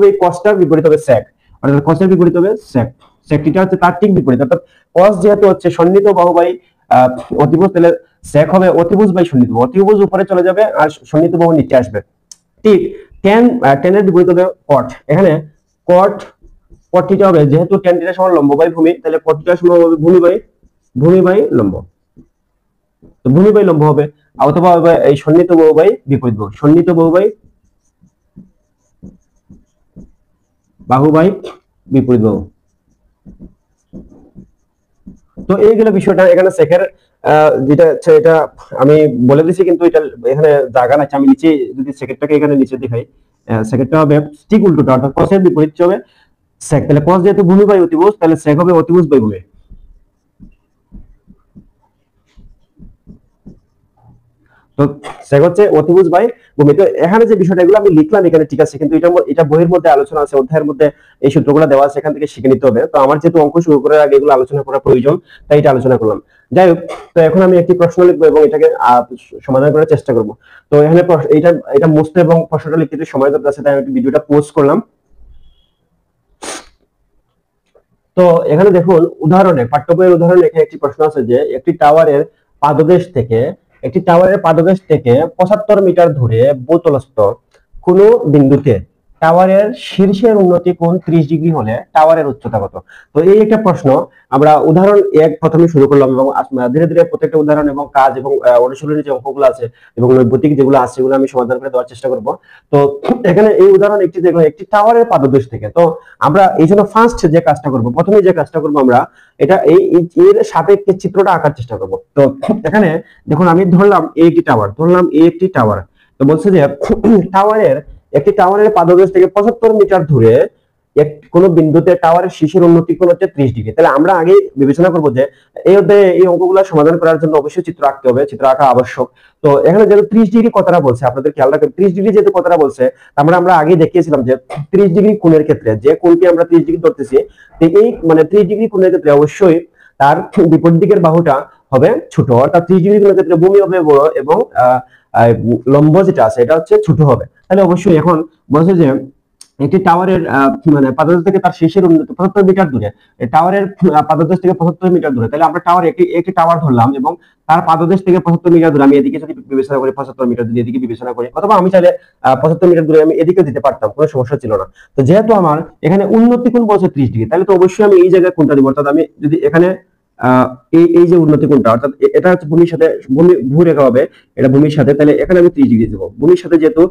এই কসটার বিপরীত হবে sec, অর্থাৎ কসের বিপরীত হবে sec। sec থিটা হচ্ছে তার ঠিক বিপরীত, অর্থাৎ কস যেহেতু হচ্ছে সন্নিহিত বাহু বাই অতিভুজ, তাহলে sec হবে অতিভুজ বাই সন্নিহিত বাহু। অতিভুজ উপরে চলে যাবে আর সন্নিহিত বাহু নিচে আসবে। ঠিক টেনের বিপরীত হবে কট। এখানে কট পট্টিটা হবে যেহেতু tan থিটা সমান লম্ব বাই ভূমি, তাহলে পট্টিটা সমান হবে ভূমি বাই লম্ব। তো ভূমি বাই লম্ব হবে, অথবা হবে এই সন্নিহিত বাহু বাই বিপরীত বাহু, সন্নিহিত বাহু বাই বিপরীত বাহু। তো এইগুলো বিষয়টা এখানে সেকের যেটা হচ্ছে এটা আমি বলে দিছি, কিন্তু এটা এখানে জায়গা আছে, আমি নিচে যদি সেকেন্ডটাকে এখানে নিচে দেখাই, সেকেন্ডটা হবে ঠিক উল্টোটা, অর্থাৎ cos-এর বিপরীত হবে sec। তাহলে cos যেহেতু ভূমি বাই অতিভুজ, তাহলে sec হবে অতিভুজ বাই ভূমি। তো sec হচ্ছে অতিভুজ বাই ভূমি। তো এখানে যে বিষয়টা এগুলো আমি লিখলাম এখানে, ঠিক আছে, কিন্তু এটা বইয়ের মধ্যে আলোচনা আছে, অধ্যায়ের মধ্যে এই সূত্রগুলো দেওয়া আছে, এখান থেকে শিখে নিতে হবে। তো আমার যেহেতু অঙ্ক শুরু করার আগে এগুলো আলোচনা করা প্রয়োজন, তাই এটা আলোচনা করলাম। যাই হোক, তো এখন আমি একটি প্রশ্ন লিখবো এবং এটাকে সমাধান করার চেষ্টা করব। তো এখানে এটা এটা মুছতে এবং প্রশ্নটা লিখতে সময় দরকার আছে, তাই আমি ভিডিওটা পোস্ট করলাম। তো এখানে দেখুন উদাহরণে, পাঠ্য বইয়ের উদাহরণে এখানে একটি প্রশ্ন আছে যে একটি টাওয়ারের পাদদেশ থেকে 75 মিটার দূরে ভূতলস্থ কোনো বিন্দুতে টাওয়ারের শীর্ষের উন্নতি কোণ 30 ডিগ্রি হলে টাওয়ারের উচ্চতা কত? তো এই একটা প্রশ্ন, আমরা উদাহরণ এক প্রথমে শুরু করলাম এবং ধীরে ধীরে প্রত্যেকটা উদাহরণ এবং কাজ এবং অনুশীলনের যে অঙ্কগুলো আছে এবং নৈর্ব্যতিক যেগুলো আছে সেগুলো আমি সমাধান করে দেওয়ার চেষ্টা করব। তো এখানে এই উদাহরণ একটি দেখো, একটি টাওয়ারের পাদদেশ থেকে। তো আমরা এই জন্য ফার্স্ট যে কাজটা করব, প্রথমে যে কাজটা করব, আমরা এটা এর সাপেক্ষে চিত্রটা আঁকার চেষ্টা করব। তো এখানে দেখুন আমি ধরলাম এই একটি টাওয়ার। তো বলছে যে একটি টাওয়ারের পাদদেশ থেকে 75 মিটার দূরে কোন বিন্দুতে টাওয়ারের শীর্ষের উন্নতি কোণ হচ্ছে 30 ডিগ্রি। তাহলে আমরা আগে বিবেচনা করব যে এই অঙ্কগুলো সমাধান করার জন্য অবশ্যই চিত্র আঁকতে হবে, চিত্র আঁকা আবশ্যক। তো এখানে যেহেতু 30 ডিগ্রি কথাটা বলছে, আপনাদের খেয়াল রাখবেন 30 ডিগ্রি যেহেতু কথাটা বলছে, আমরা আগে দেখিয়েছিলাম যে 30 ডিগ্রি কোণের ক্ষেত্রে যে কোণটি আমরা 30 ডিগ্রি ধরতেছি, এই মানে 30 ডিগ্রি কোণের ক্ষেত্রে অবশ্যই তার বিপরীত দিকের বাহুটা হবে ছোট, অর্থাৎ 30 ডিগ্রি কোণের ক্ষেত্রে ভূমি হবে বড় এবং লম্ব যেটা আছে এটা হচ্ছে ছোট হবে। তাহলে অবশ্যই এখন বলছে যে একটি টাওয়ারের মানে পাদদেশ থেকে তার শীর্ষের উন্নতি 75 মিটার দূরে, টাওয়ারের পাদদেশ থেকে 75 মিটার দূরে। তাহলে আমরা একটি টাওয়ার ধরলাম এবং তার পাদদেশ থেকে 75 মিটার দূরে, আমি এদিকে যদি বিবেচনা করি 75 মিটার, যদি এদিকে বিবেচনা করি, অথবা আমি চাইলে 75 মিটার দূরে আমি এদিকে দিতে পারতাম, কোনো সমস্যা ছিল না। তো যেহেতু আমার এখানে উন্নতি কোণ বলছে 30 ডিগ্রি, তাহলে তো অবশ্যই আমি এই জায়গায় কোণটা দিব, অর্থাৎ আমি যদি এখানে এই যে উন্নতি কোণটা, অর্থাৎ এটা হচ্ছে ভূমির সাথে ভূরেখা হবে, এটা ভূমির সাথে, তাহলে এখানে আমি 30 ডিগ্রি দেবো। ভূমির সাথে যেহেতু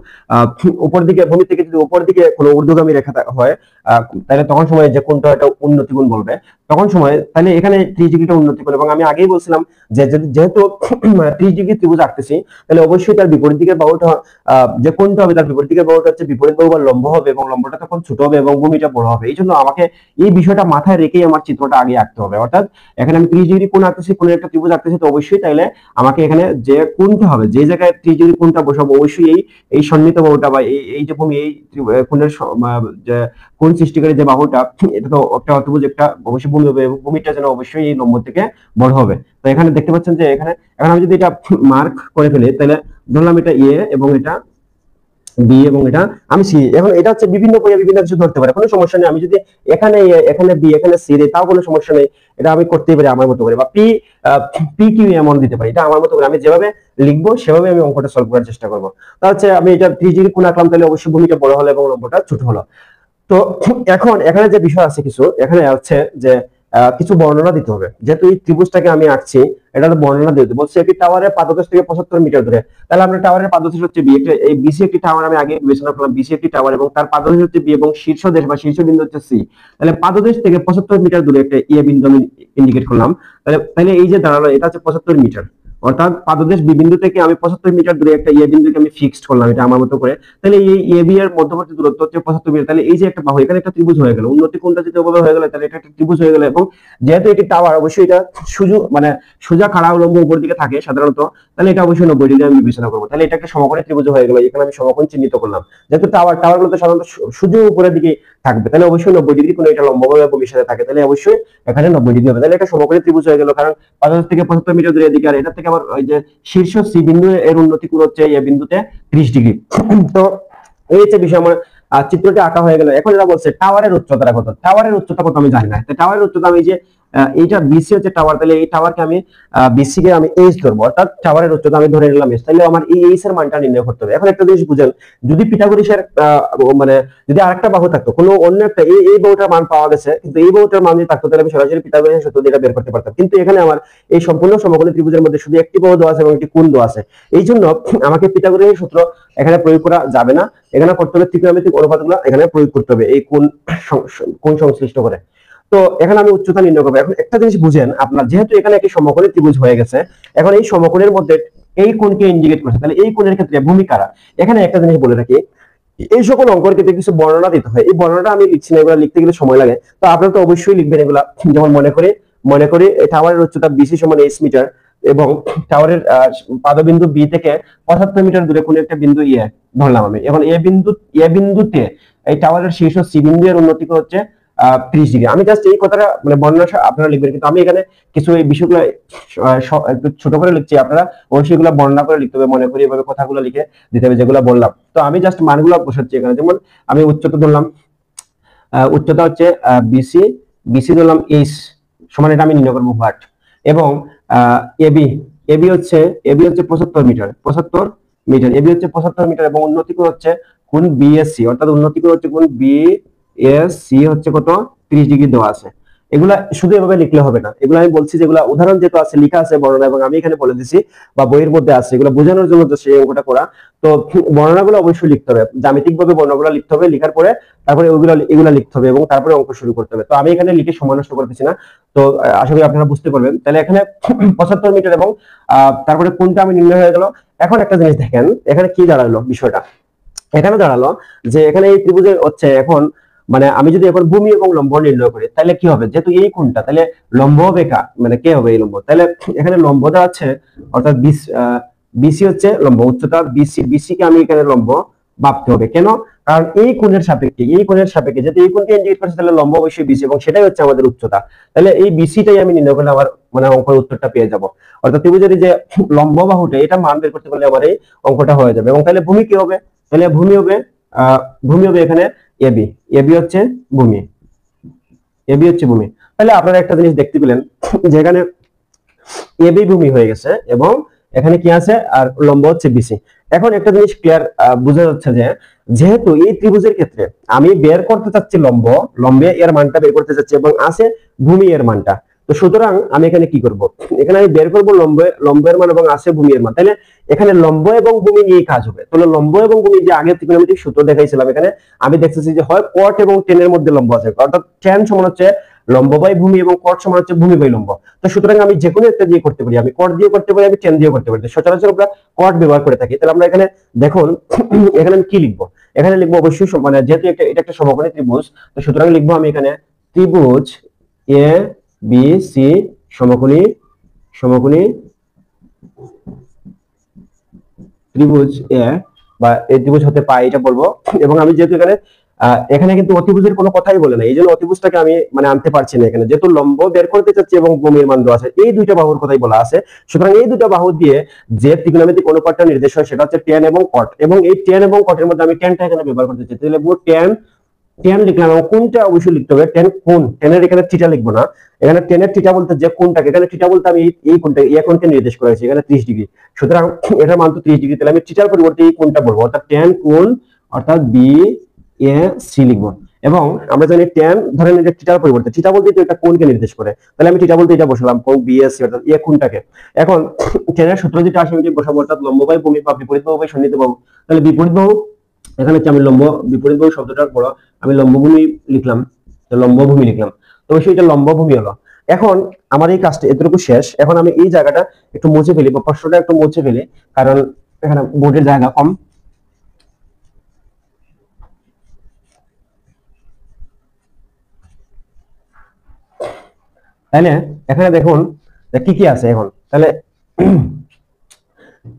উপর দিকে, ভূমি থেকে যদি উপর দিকে কোনো ঊর্ধ্বগামী রেখা হয়, তাহলে তখন সময় যে কোণটা এটা উন্নতি কোণ বলবে, তখন সময় তাহলে এখানে 30 ডিগ্রিটা উন্নতি কোণ। এবং আমি আগেই বলছিলাম যে যেহেতু 30 ডিগ্রি ত্রিভুজ আঁকতেছি, তাহলে অবশ্যই তার বিপরীত দিকের বাহুটা যে কোণটা হবে, তার বিপরীত দিকের বাহুটা হচ্ছে বিপরীত বাহু বা লম্ব হবে, এবং লম্বটা তখন ছোট হবে এবং ভূমিটা বড় হবে। এই জন্য আমাকে এই বিষয়টা মাথায় রেখেই আমার চিত্রটা আগে আঁকতে হবে। অর্থাৎ এখানে আমি 30 ডিগ্রি কোণ আঁকতেছি, কোণের একটা ত্রিভুজ আঁকতেছি, তো অবশ্যই তাইলে আমাকে এখানে যে কোণটা হবে, যে জায়গায় 30 ডিগ্রি কোণটা বসাবো, অবশ্যই এই সন্নিহিত বাহুটা বা এই যে ভূমি, এই কোণের যে কোণ সৃষ্টিকারী যে বাহুটা, এটা তো একটা অতিভুজ, একটা অবশ্যই ভূমি হবে এবং ভূমিটা যেন অবশ্যই এই লম্ব থেকে বড় হবে। তো এখানে দেখতে পাচ্ছেন যে এখানে এখন আমি যদি এটা মার্ক করে ফেলি, তাহলে ধরলাম এটা এ এবং এটা বি এবং এটা আমি সি। এখন এটা হচ্ছে বিভিন্ন বইয়ে বিভিন্ন কিছু ধরতে পারে, কোনো সমস্যা নেই। আমি যদি এখানে বি এখানে সি দিই, তাও কোনো সমস্যা নেই, এটা আমি করতেই পারি আমার মতো করে। বা পি কিউ এমন দিতে পারি, এটা আমার মতো করে আমি যেভাবে লিখবো সেভাবে আমি অঙ্কটা সলভ করার চেষ্টা করবো। তা হচ্ছে আমি এটা 3 ডিগ্রি কোণ আঁকলাম, তাহলে অবশ্যই ভূমিটা বড় হলো এবং লম্বটা ছোট হলো। তো এখন এখানে যে বিষয় আছে কিছু, এখানে হচ্ছে যে কিছু বর্ণনা দিতে হবে। যেহেতু এই ত্রিভুজটাকে আমি আঁকছি, এটা বর্ণনা দিতে বলছে একটি টাওয়ারের পাদদেশ থেকে 75 মিটার দূরে। তাহলে আমরা টাওয়ারের পাদদেশ হচ্ছে বি, এই বিসি একটি টাওয়ার, আমি আগে বিবেচনা করলাম বিসি একটি টাওয়ার এবং তার পাদদেশ হচ্ছে বি এবং শীর্ষ দেশ বা শীর্ষ বিন্দু হচ্ছে সি। তাহলে পাদদেশ থেকে 75 মিটার দূরে একটা এ বিন্দু আমি ইন্ডিকেট করলাম। তাহলে এই যে দাঁড়ালো, এটা হচ্ছে 75 মিটার, অর্থাৎ পাদদেশ বি বিন্দু থেকে আমি 75 মিটার দূরে একটা এ বিন্দুকে আমি ফিক্সড করলাম, এটা আমার মতো করে। তাহলে এই এ বি এর মধ্যবর্তী দূরত্ব হচ্ছে 75 মিটার। তাহলে এই যে একটা বাহু, এখানে একটা ত্রিভুজ হয়ে গেল, উন্নতি কোণটা যদি ওভাবে হয়ে গেল, তাহলে এটা একটা ত্রিভুজ হয়ে গেল। এবং যেহেতু এটি টাওয়ার, অবশ্যই এটা মানে সোজা খাড়া উলম্ব উপর দিকে থাকে সাধারণত, তাহলে এটা অবশ্যই 90 ডিগ্রি আমি বিবেচনা করবো। তাহলে এটা একটা সমকোণী ত্রিভুজ হয়ে গেল, এখানে আমি সমকোণ চিহ্নিত করলাম। যেহেতু টাওয়ার গুলো তো সাধারণত সোজা উপরের দিকে থাকবে, তাহলে অবশ্যই 90 ডিগ্রি কোণ এটা লম্বভাবে ভূমির সাথে থাকে, তাহলে অবশ্যই এখানে 90 ডিগ্রি হবে। তাহলে এটা সমকোণী ত্রিভুজ হয়ে গেল, কারণ পাদদেশ থেকে 75 মিটার দূরে এদিকে, আর এটা থেকে আবার ওই যে শীর্ষ সি বিন্দু এর উন্নতি কোণ হচ্ছে এ বিন্দুতে 30 ডিগ্রি। তো এই হচ্ছে বিষয়, আমার চিত্রটি আঁকা হয়ে গেল। এখন এরা বলছে টাওয়ারের উচ্চতা কত। টাওয়ারের উচ্চতা কত আমি জানি না, টাওয়ারের উচ্চতা আমি যে এইটা বিসি হচ্ছে টাওয়ার, তাহলে এই টাওয়ারকে আমি বিসি কে আমি এইচ ধরবো, অর্থাৎ টাওয়ারের উচ্চতা আমি ধরে নিলাম এইচ, তাহলে আমার এই এইচ এর মানটা নির্ণয় করতে হবে। এখন একটা জিনিস বুঝেন, যদি পিথাগোরাসের মানে যদি আরেকটা বাহু থাকতো, কোনো অন্য একটা এই বাহুটার মান পাওয়া গেছে, কিন্তু এই বাহুটার মান যদি থাকতো তাহলে আমি সরাসরি পিথাগোরাসের সূত্র দিয়ে এটা বের করতে পারতাম। কিন্তু এখানে আমার এই সম্পূর্ণ সমকোণী ত্রিভুজের মধ্যে শুধু একটি বাহু দেওয়া আছে এবং একটি কোণ দেওয়া আছে, এই জন্য আমাকে পিথাগোরাসের সূত্র এখানে প্রয়োগ করা যাবে না। এখানে করতে হবে ত্রিকোণমিতিক অনুপাতগুলো এখানে প্রয়োগ করতে হবে এই কোণ সংশ্লিষ্ট করে। তো এখানে আমি উচ্চতা নির্ণয় করবো। এখন একটা জিনিস বুঝেন আপনার, যেহেতু এখানে একটি সমকোণী ত্রিভুজ হয়ে গেছে, এখন এই সমকোণের মধ্যে এই কোণকে ইন্ডিকেট করছে, তাহলে এই কোণের ক্ষেত্রে ভূমি কারা। এখানে একটা জিনিস বলে রাখি, এই সকল অঙ্কের ক্ষেত্রে কিছু বর্ণনা দিতে হয়, এই বর্ণনাটা আমি লিখছি না, এগুলো লিখতে গেলে সময় লাগে, তো আপনারা তো অবশ্যই লিখবেন এগুলা। যেমন মনে করি টাওয়ারের উচ্চতা বিসি সমান এইচ মিটার এবং টাওয়ারের পাদবিন্দু বি থেকে 75 মিটার দূরে কোন একটা বিন্দু ইয়ে ধরলাম আমি। এখন এ বিন্দুতে এই টাওয়ারের শীর্ষ সি বিন্দু এর উন্নতি হচ্ছে 30 ডিগ্রি। আমি জাস্ট এই কথাটা মানে বর্ণনা আপনারা লিখবেন, কিন্তু আমি এখানে কিছু এই বিষয়গুলো একটু ছোট করে লিখছি, আপনারা অবশ্যই এগুলো বর্ণনা করে লিখতে হবে, মনে করি এভাবে কথাগুলো লিখে দিতে হবে যেগুলো বললাম। তো আমি জাস্ট মানগুলো বসাচ্ছি এখানে। যেমন আমি উচ্চতা ধরলাম, উচ্চতা হচ্ছে বিসি, বিসি ধরলাম এইচ সমান, এটা আমি নির্ণয় করবো হোয়াট, এবং এবি, এবি হচ্ছে 75 মিটার, 75 মিটার, এবি হচ্ছে 75 মিটার, এবং উন্নতি কোণ হচ্ছে কোণ বিএসসি, অর্থাৎ উন্নতি কোণ হচ্ছে কোণ বিএসসি হচ্ছে কত 30 ডিগ্রি দেওয়া আছে। এগুলা শুধু এভাবে লিখলে হবে না, এগুলো আমি বলছি যেগুলো উদাহরণ যেহেতু আছে লেখা আছে বর্ণনা, এবং আমি এখানে বলে দিছি বা বইয়ের মধ্যে আছে, এগুলো বোঝানোর জন্য সেই অঙ্কটা করা। তো বর্ণনাগুলো অবশ্যই লিখতে হবে, জ্যামিতিক ভাবে বর্ণনাগুলো লিখতে হবে, লেখার পরে তারপরে এগুলো লিখতে হবে এবং তারপরে অঙ্ক শুরু করতে হবে। তো আমি এখানে লিখে সময় নষ্ট করতেছি না, তো আশা করি আপনারা বুঝতে পারবেন। তাহলে এখানে 75 মিটার এবং তারপরে কোনটা আমি নির্ণয় হয়ে গেল। এখন একটা জিনিস দেখেন, এখানে কি দাঁড়ালো বিষয়টা, এখানে দাঁড়ালো যে এখানে এই ত্রিভুজের হচ্ছে এখন মানে আমি যদি এখন ভূমি এবং লম্ব নির্ণয় করি তাহলে কি হবে, যেহেতু এই কোণটা, তাহলে লম্ব হবে মানে কে হবে এই লম্ব, তাহলে এখানে লম্ব দেওয়া আছে, অর্থাৎ বিসি হচ্ছে লম্ব, উচ্চতা বিসি কে আমি এখানে লম্ব ভাবতে হবে। কেন? কারণ এই কোণের সাপেক্ষে যেহেতু এই কোণকে ইন্ডিকেট করছে, তাহলে লম্ব অবশ্যই বিসি, এবং সেটাই হচ্ছে আমাদের উচ্চতা। তাহলে এই বিসিটাই আমি নির্ণয় করলে আমার মানে অঙ্কের উত্তরটা পেয়ে যাব। অর্থাৎ ত্রিভুজের যে লম্ব বাহুটা, এটা মান বের করতে পারলে আমার এই অঙ্কটা হয়ে যাবে। এবং তাহলে ভূমি কি হবে, তাহলে ভূমি হবে এখানে এবি, এবি হচ্ছে ভূমি, এবি হচ্ছে ভূমি। তাহলে আপনারা একটা জিনিস দেখতে পেলেন, যেখানে এবি ভূমি হয়ে গেছে এবং এখানে কি আছে আর লম্ব হচ্ছে বিসি। এখন একটা জিনিস ক্লিয়ার বোঝা যাচ্ছে যে যেহেতু এই ত্রিভুজের ক্ষেত্রে আমি বের করতে চাচ্ছি লম্বে এর মানটা বের করতে চাচ্ছি এবং আছে ভূমি এর মানটা, তো সুতরাং আমি এখানে কি করব, এখানে আমি বের করব লম্বের মান এবং আছে ভূমি এর মান। তাহলে এখানে লম্ব এবং ভূমি নিয়ে কাজ হবে। তাহলে লম্ব এবং ভূমি যে আগে ত্রিকোণমিতিক সূত্র দেখাইছিলাম, এখানে আমি দেখতেছি যে হয় কট এবং টেন এর মধ্যে লম্ব আছে, অর্থাৎ টেন সমান হচ্ছে লম্ব বাই ভূমি এবং কট সমান হচ্ছে ভূমি বাই লম্ব। তো সুতরাং আমি যে কোনো একটা দিয়ে করতে পারি, আমি কট দিয়ে করতে পারি, আমি টেন দিয়ে করতে পারি, সচরাচর আমরা কট ব্যবহার করে থাকি। তাহলে আমরা এখানে দেখুন এখানে আমি কি লিখবো, এখানে লিখবো অবশ্যই মানে যেহেতু এটা একটা সমকোণী ত্রিভুজ, তো সুতরাং লিখবো আমি এখানে ত্রিভুজ এ বি সি সমকোণী ত্রিভুজ এ বা এই ত্রিভুজ হতে পাই এটা বলবো। এবং আমি যেহেতু এখানে কিন্তু অতিভুজের কোনো কথাই বলে না, এই জন্য অতিভুজটাকে আমি মানে আনতে পারছি না এখানে, যেহেতু লম্ব বের করতে চাচ্ছি এবং ভূমির মান দেওয়া আছে, এই দুইটা বাহুর কথাই বলা আছে। সুতরাং এই দুইটা বাহু দিয়ে যে ত্রিকোণমিতিক অনুপাতটা নির্দেশ হয় সেটা হচ্ছে ট্যান এবং কট, এবং এই ট্যান এবং কটের মধ্যে আমি ট্যানটা এখানে ব্যবহার করতে চাই। তাহলে ট্যান লিখলাম, এবং কোনটা অবশ্যই লিখতে হবে, ট্যান কোণ, ট্যানের এখানে থিটা লিখবো না, এখানে ট্যানের থিটা বলতে যে কোণটাকে, এখানে থিটা বলতে আমি এই কোণটা এই কোণকে নির্দেশ করেছি, এখানে 30 ডিগ্রি, সুতরাং এটার মান তো 30 ডিগ্রি, তাহলে আমি থিটার পরিবর্তে এই কোণটা বলবো, অর্থাৎ ট্যান কোণ অর্থাৎ বি এ সি লিখবো। এবং আমরা জানি ট্যান ধরেন এটা থিটার পরিবর্তে, থিটা বলতে তো এটা কোণকে নির্দেশ করে, তাহলে আমি থিটা বলতে এটা বসালাম কোণ বি এ সি অর্থাৎ এ কোণটাকে। এখন ট্যানের সূত্র যেটা আসে আমি বসাবো, অর্থাৎ লম্ব বাই ভূমি বা বিপরীত বাহু বাই সন্নিহিত বাহু। তাহলে বিপরীত বাহু এখানে হচ্ছে আমি বিপরীত বাহু শব্দটার পর আমি লম্বভূমি লিখলাম, লম্বভূমি লিখলাম, তো অবশ্যই এটা লম্বভূমি হলো। এখন আমার এই কাজটা এতটুকু শেষ। এখন আমি এই জায়গাটা একটু মুছে ফেলি বা প্রশ্নটা একটু মুছে ফেলি, কারণ এখানে বোর্ডের জায়গা কম। তাহলে এখানে দেখুন কি কি আছে এখন, তাহলে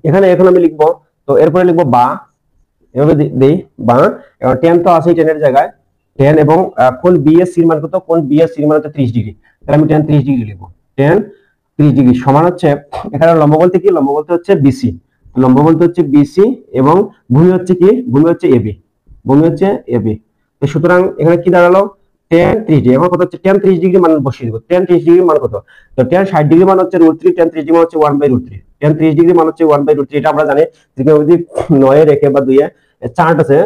এখানে এখন আমি লিখবো, তো এরপরে লিখবো বা, এভাবে দেই বা, এবং টেন তো আছে টেনের জায়গায় টেন, এবং কোণ বিএসসি এর মান কত, কোণ বিএসসি এর মান হচ্ছে 30 ডিগ্রি, তাহলে আমি টেন 30 ডিগ্রি লিখবো, টেন 30 ডিগ্রি সমান হচ্ছে এখানে লম্ব বলতে কি, লম্ব বলতে হচ্ছে বিসি, লম্ব বলতে হচ্ছে বিসি, এবং ভূমি হচ্ছে কি, ভূমি হচ্ছে এবি, ভূমি হচ্ছে এবি। তো সুতরাং এখানে কি দাঁড়ালো, tan 30 এখন কত হচ্ছে tan 30 ডিগ্রি মান বসিয়ে দিব। tan 30 ডিগ্রি মান কত? তো tan 60 ডিগ্রি মান হচ্ছে √3, tan 30 ডিগ্রি মান হচ্ছে 1/√3, tan 30 ডিগ্রি মান হচ্ছে 1/√3। এটা আমরা জানি ত্রিকোণমিতি 9 এর একে বা 2 এ চার্ট আছে,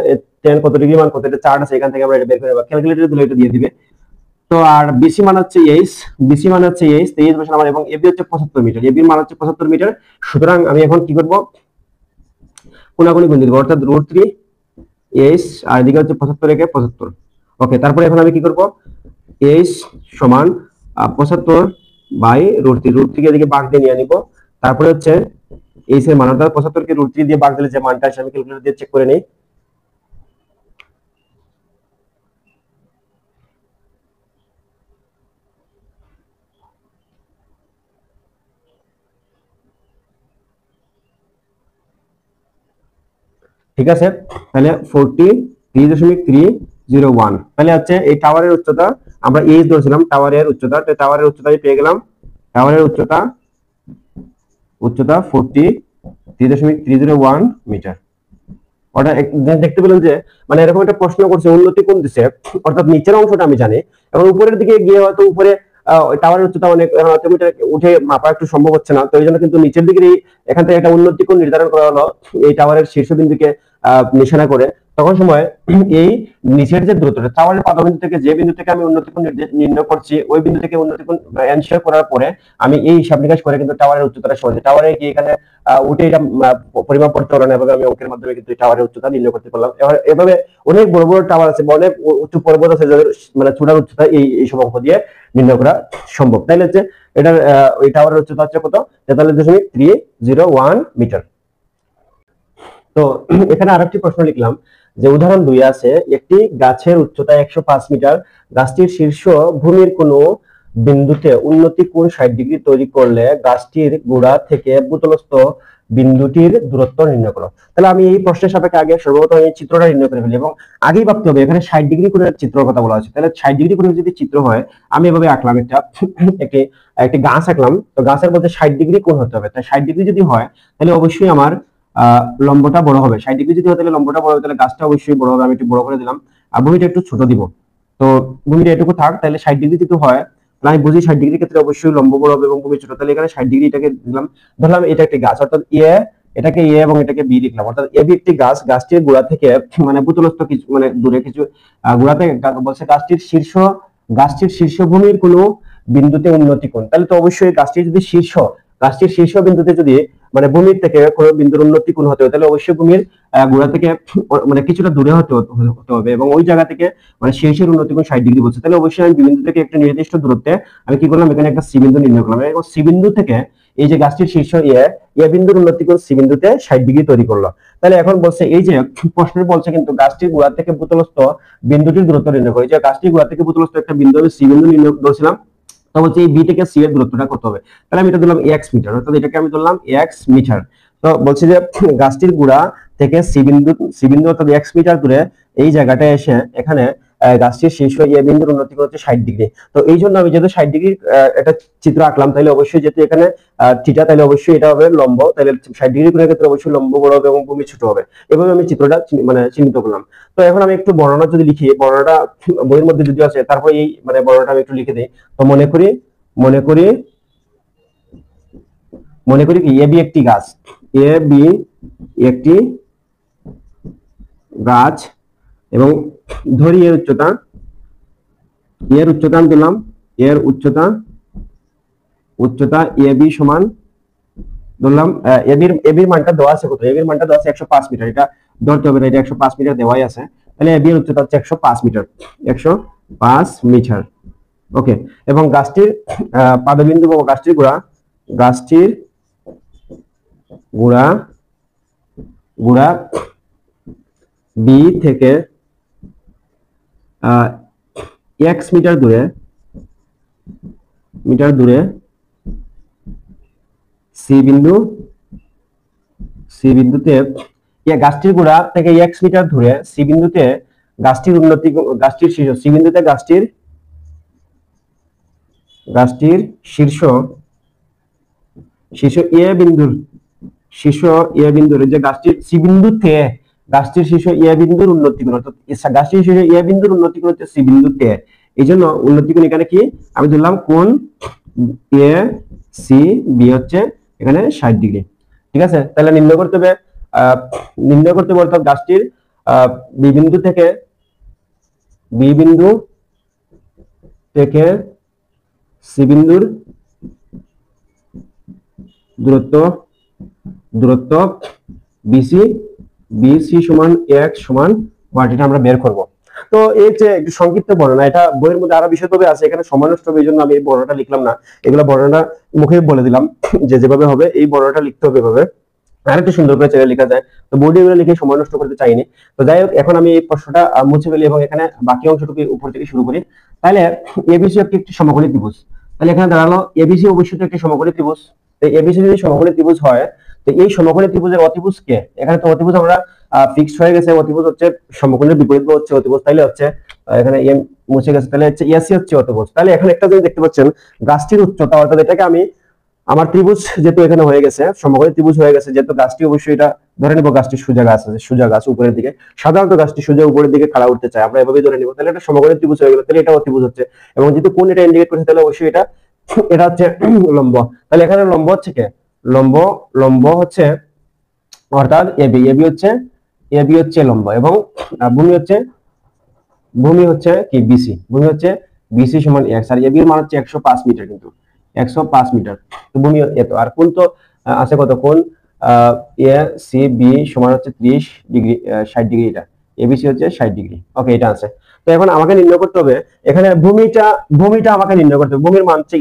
tan কত ডিগ্রি মান কত, এটা চার্ট আছে, এখান থেকে আমরা এটা বের করে নেব, ক্যালকুলেটরে দিলে এটা দিয়ে দিবে। তো আর বিসি মান হচ্ছে বিসি মান হচ্ছে 23 বছর আমার, এবং এবি হচ্ছে 75 মিটার, এবির মান হচ্ছে 75 মিটার। সুতরাং আমি এখন কি করব, কোনাকুনি গুণ দিব, অর্থাৎ √3 আর এদিকে হচ্ছে 75 একে 75। ওকে, তারপরে এখন আমি কি করব, সমান 75/√3, √3 কে এদিকে ভাগ দিয়ে নিয়ে নিব। তারপরে হচ্ছে এর মান, অর্থাৎ 75 কে √3 দিয়ে ভাগ দিলে যে মানটা আসে আমি ক্যালকুলেটর দিয়ে চেক করে নেই। ঠিক আছে, তাহলে 43.301। তাহলে হচ্ছে এই টাওয়ারের উচ্চতা আমরা এইচ ধরেছিলাম, টাওয়ারের উচ্চতা, তো টাওয়ারের উচ্চতা পেয়ে গেলাম, টাওয়ারের উচ্চতা 43.301 মিটার। অর্থাৎ দেখতে পেলাম যে মানে এরকম একটা প্রশ্ন করছে উন্নতি কোণ দিছে, অর্থাৎ নিচের অংশটা আমি জানি, এবং উপরের দিকে গিয়ে হয়তো উপরে টাওয়ারের উচ্চতা অনেক উঠে মাপা একটু সম্ভব হচ্ছে না, তো এই জন্য কিন্তু নিচের দিকে এখান থেকে একটা উন্নতি কোণ নির্ধারণ করা হলো এই টাওয়ারের শীর্ষবিন্দুকে নিশানা করে। তখন সময় এই নিচের যে দূরত্বটা টাওয়ারের পাদবিন্দু থেকে যে বিন্দু থেকে আমি উন্নতি কোণ নির্ণয় করছি, ওই বিন্দু থেকে উন্নতি কোণ এনশিওর করার পরে আমি এই হিসাব নিকাশ করে কিন্তু টাওয়ারের উচ্চতাটা সহজে, টাওয়ারে কি এখানে উঠে এটা পরিমাপ করতে পারলাম, এভাবে আমি অঙ্কের মাধ্যমে কিন্তু টাওয়ারের উচ্চতা নির্ণয় করতে পারলাম। এভাবে অনেক বড় বড় টাওয়ার আছে, অনেক উঁচু পর্বত আছে যাদের মানে চূড়ার উচ্চতা এইসব অঙ্ক দিয়ে নির্ণয় করা সম্ভব। তাইলে হচ্ছে এটার ওই টাওয়ারের উচ্চতা হচ্ছে কত, 43.301 মিটার। তো এখানে আরেকটি প্রশ্ন লিখলাম যে উদাহরণ 2 আছে, একটি গাছের উচ্চতা 105 মিটার, গাছটির শীর্ষ ভূমির কোনো বিন্দুতে উন্নতি কোণ 60 ডিগ্রি তৈরি করলে গাছটির গোড়া থেকে ভূতলস্থ বিন্দুটির দূরত্ব নির্ণয় করো। তাহলে আমি এই প্রশ্নের সাপেক্ষে আগে সর্বপ্রথম এই চিত্রটা নির্ণয় করে ফেলি, এবং আগেই ভাবতে হবে এখানে 60 ডিগ্রি কোণের চিত্রের কথা বলা আছে। তাহলে 60 ডিগ্রি কোণের যদি চিত্র হয়, আমি এভাবে আঁকলাম, একটি গাছ আঁকলাম, তো গাছের মধ্যে 60 ডিগ্রি কোণ হতে হবে। তাই 60 ডিগ্রি যদি হয় তাহলে অবশ্যই আমার লম্বটা বড় হবে। 60 ডিগ্রি যদি হয় তাহলে লম্বটা বড় হবে, তাহলে গাছটা অবশ্যই বড় হবে। আমি একটু বড় করে দিলাম, আর ভূমিটা একটু ছোট দিব। তো ভূমিটা এটুকু থাক, তাহলে 60 ডিগ্রি যদি হয় তাহলে আমি বুঝি 60 ডিগ্রির ক্ষেত্রে অবশ্যই লম্ব বড় হবে এবং ভূমি ছোট। তাহলে এখানে 60 ডিগ্রি এটাকে দিলাম, ধরলাম এটা একটি গাছ, অর্থাৎ এটাকে এ এবং এটাকে বি লিখলাম, অর্থাৎ এ বি একটি গাছ, গাছটির গোড়া থেকে মানে ভূতলস্থ কিছু মানে দূরে কিছু গোড়া থেকে বলছে গাছটির শীর্ষভূমির কোনো বিন্দুতে উন্নতি কোণ। তাহলে তো অবশ্যই গাছটির শীর্ষ বিন্দুতে যদি মানে ভূমির থেকে কোনো বিন্দুর উন্নতি কোণ হতে হবে, তাহলে অবশ্যই ভূমির গোড়া থেকে মানে কিছুটা দূরে হতে হবে, এবং ওই জায়গা থেকে মানে শীর্ষের উন্নতি কোণ 60 ডিগ্রি বলছে। তাহলে অবশ্যই আমি বিন্দু থেকে একটা নির্দিষ্ট দূরত্বে আমি কি করলাম, এখানে একটা সি বিন্দু নির্ণয় করলাম, এবং সি বিন্দু থেকে এই যে গাছটির শীর্ষ এ বিন্দুর উন্নতি কোণ সি বিন্দুতে 60 ডিগ্রি তৈরি করলো। তাহলে এখন বলছে এই যে প্রশ্নের বলছে কিন্তু গাছটির গোড়া থেকে ভূতলস্থ বিন্দুটির দূরত্ব নির্ণয় করে, যে গাছটির গোড়া থেকে ভূতলস্থ একটা বিন্দু আমি সি বিন্দু নির্ণয় করেছিলাম, তো বলছে এই বি থেকে সি এর দূরত্বটা কত হবে। তাহলে আমি এটা ধরলাম x মিটার, অর্থাৎ এটাকে আমি ধরলাম x মিটার। তো বলছে যে গাছটির গোড়া থেকে সি বিন্দু অর্থাৎ x মিটার দূরে এই জায়গাটায় এসে এখানে গাছটির শীর্ষ এ বিন্দুর উন্নতি হচ্ছে 60 ডিগ্রি। তো এই জন্য আমি যেহেতু 60 ডিগ্রির একটা চিত্র আঁকলাম, তাহলে অবশ্যই যেহেতু এখানে থিটা, তাহলে অবশ্যই এটা হবে লম্ব, তাহলে 60 ডিগ্রি কোণের ক্ষেত্রে অবশ্যই লম্ব বড় হবে এবং ভূমি ছোট হবে। এভাবে আমি চিত্রটা মানে চিহ্নিত করলাম। তো এখন আমি একটু বর্ণনা যদি লিখি, বর্ণনাটা বইয়ের মধ্যে যদি আছে, তারপর এই মানে বর্ণনাটা আমি একটু লিখে দিই। তো মনে করি কি এ বি একটি গাছ, এবং ধরি এর উচ্চতা আমি দিলাম, এর উচ্চতা এ বি সমান ধরলাম এবির মানটা দেওয়া আছে কত, এবির মানটা দেওয়া আছে 105 মিটার, এটা ধরতে হবে না, এটা 105 মিটার দেওয়াই আছে। তাহলে এবি এর উচ্চতা হচ্ছে 105 মিটার, 105 মিটার। ওকে, এবং গাছটির পাদবিন্দু বা গাছটির গোড়া বি থেকে x মিটার দূরে সি বিন্দুতে গাছটির গোড়া থেকে x মিটার দূরে সি বিন্দুতে গাছটির শীর্ষ সি বিন্দুতে গাছটির শীর্ষ এ বিন্দুর যে গাছটির সি বিন্দুতে গাছটির শীর্ষ এ বিন্দুর উন্নতি কোণ, অর্থাৎ গাছটির শীর্ষ এ বিন্দুর উন্নতি কোণ হচ্ছে সি বিন্দুতে, এই জন্য উন্নতি কোণ এখানে কি আমি ধরলাম কোণ এ সি বি হচ্ছে এখানে 60°। ঠিক আছে, তাহলে নির্ণয় করতে হবে অর্থাৎ গাছটির বি বিন্দু থেকে সি বিন্দুর দূরত্ব বিসি সমান x সমান এটা আমরা বের করব। তো এই যে একটু সংক্ষিপ্ত বর্ণনা, এটা বইয়ের মধ্যে আরো বিশদভাবে আছে, এখানে সময় নষ্ট হবে এই জন্য আমি এই বর্ণনাটা লিখলাম না, এগুলো বর্ণনা মুখে বলে দিলাম যে যেভাবে হবে এই বর্ণনাটা লিখতে হবে এভাবে, আর একটু সুন্দর করে চাইলে লেখা যায়। তো বোর্ডে এগুলো লিখে সময় নষ্ট করতে চাইনি। তো যাই হোক, এখন আমি এই প্রশ্নটা মুছে ফেলি এবং এখানে বাকি অংশটুকু উপর থেকে শুরু করি। তাহলে এবিসি একটি সমকোণী ত্রিভুজ, তাহলে এখানে দাঁড়ালো এবিসি অবশ্যই একটি সমকোণী ত্রিভুজ। তো এবিসি যদি সমকোণী ত্রিভুজ হয়, তো এই সমকোণী ত্রিভুজের অতিভুজ কে? এখানে তো অতিভুজ আমরা ফিক্সড হয়ে গেছে, অতিভুজ হচ্ছে সমকোণের বিপরীত হচ্ছে অতিভুজ, তাইলে হচ্ছে এখানে এম মুছে গেছে, তাহলে হচ্ছে এসি হচ্ছে অতিভুজ। তাহলে এখানে একটা জিনিস দেখতে পাচ্ছেন, গাছটির উচ্চতা, অর্থাৎ এটাকে আমি আমার ত্রিভুজ যেহেতু এখানে হয়ে গেছে, সমকোণী ত্রিভুজ হয়ে গেছে, যেহেতু গাছটি অবশ্যই এটা ধরে নিব গাছটি সোজা গাছ আছে, সোজা গাছ উপরের দিকে, সাধারণত গাছটি সোজা উপরের দিকে খাড়া উঠতে চায়, আমরা এভাবেই ধরে নিব। তাহলে এটা সমকোণী ত্রিভুজ হয়ে গেল, তাহলে এটা অতিভুজ হচ্ছে, এবং যেহেতু কোণ এটা ইন্ডিকেট করছে তাহলে অবশ্যই এটা হচ্ছে লম্ব। তাহলে এখানে লম্ব হচ্ছে কে? লম্ব হচ্ছে অর্থাৎ এবি হচ্ছে লম্ব, এবং ভূমি হচ্ছে কি বিসি, ভূমি হচ্ছে বিসি সমান x, আর এবি এর মান হচ্ছে 105 মিটার, কিন্তু 105 মিটার। তো ভূমি এত, আর কোণ তো আছে কত, কোণ এ সি বি সমান হচ্ছে 30°, 60°, এটা এবিসি হচ্ছে 60°। ওকে, এটা আছে। তো এখন আমাকে নির্ণয় করতে হবে এখানে ভূমিটা আমাকে নির্ণয় করতে হবে। ভূমির মান হচ্ছে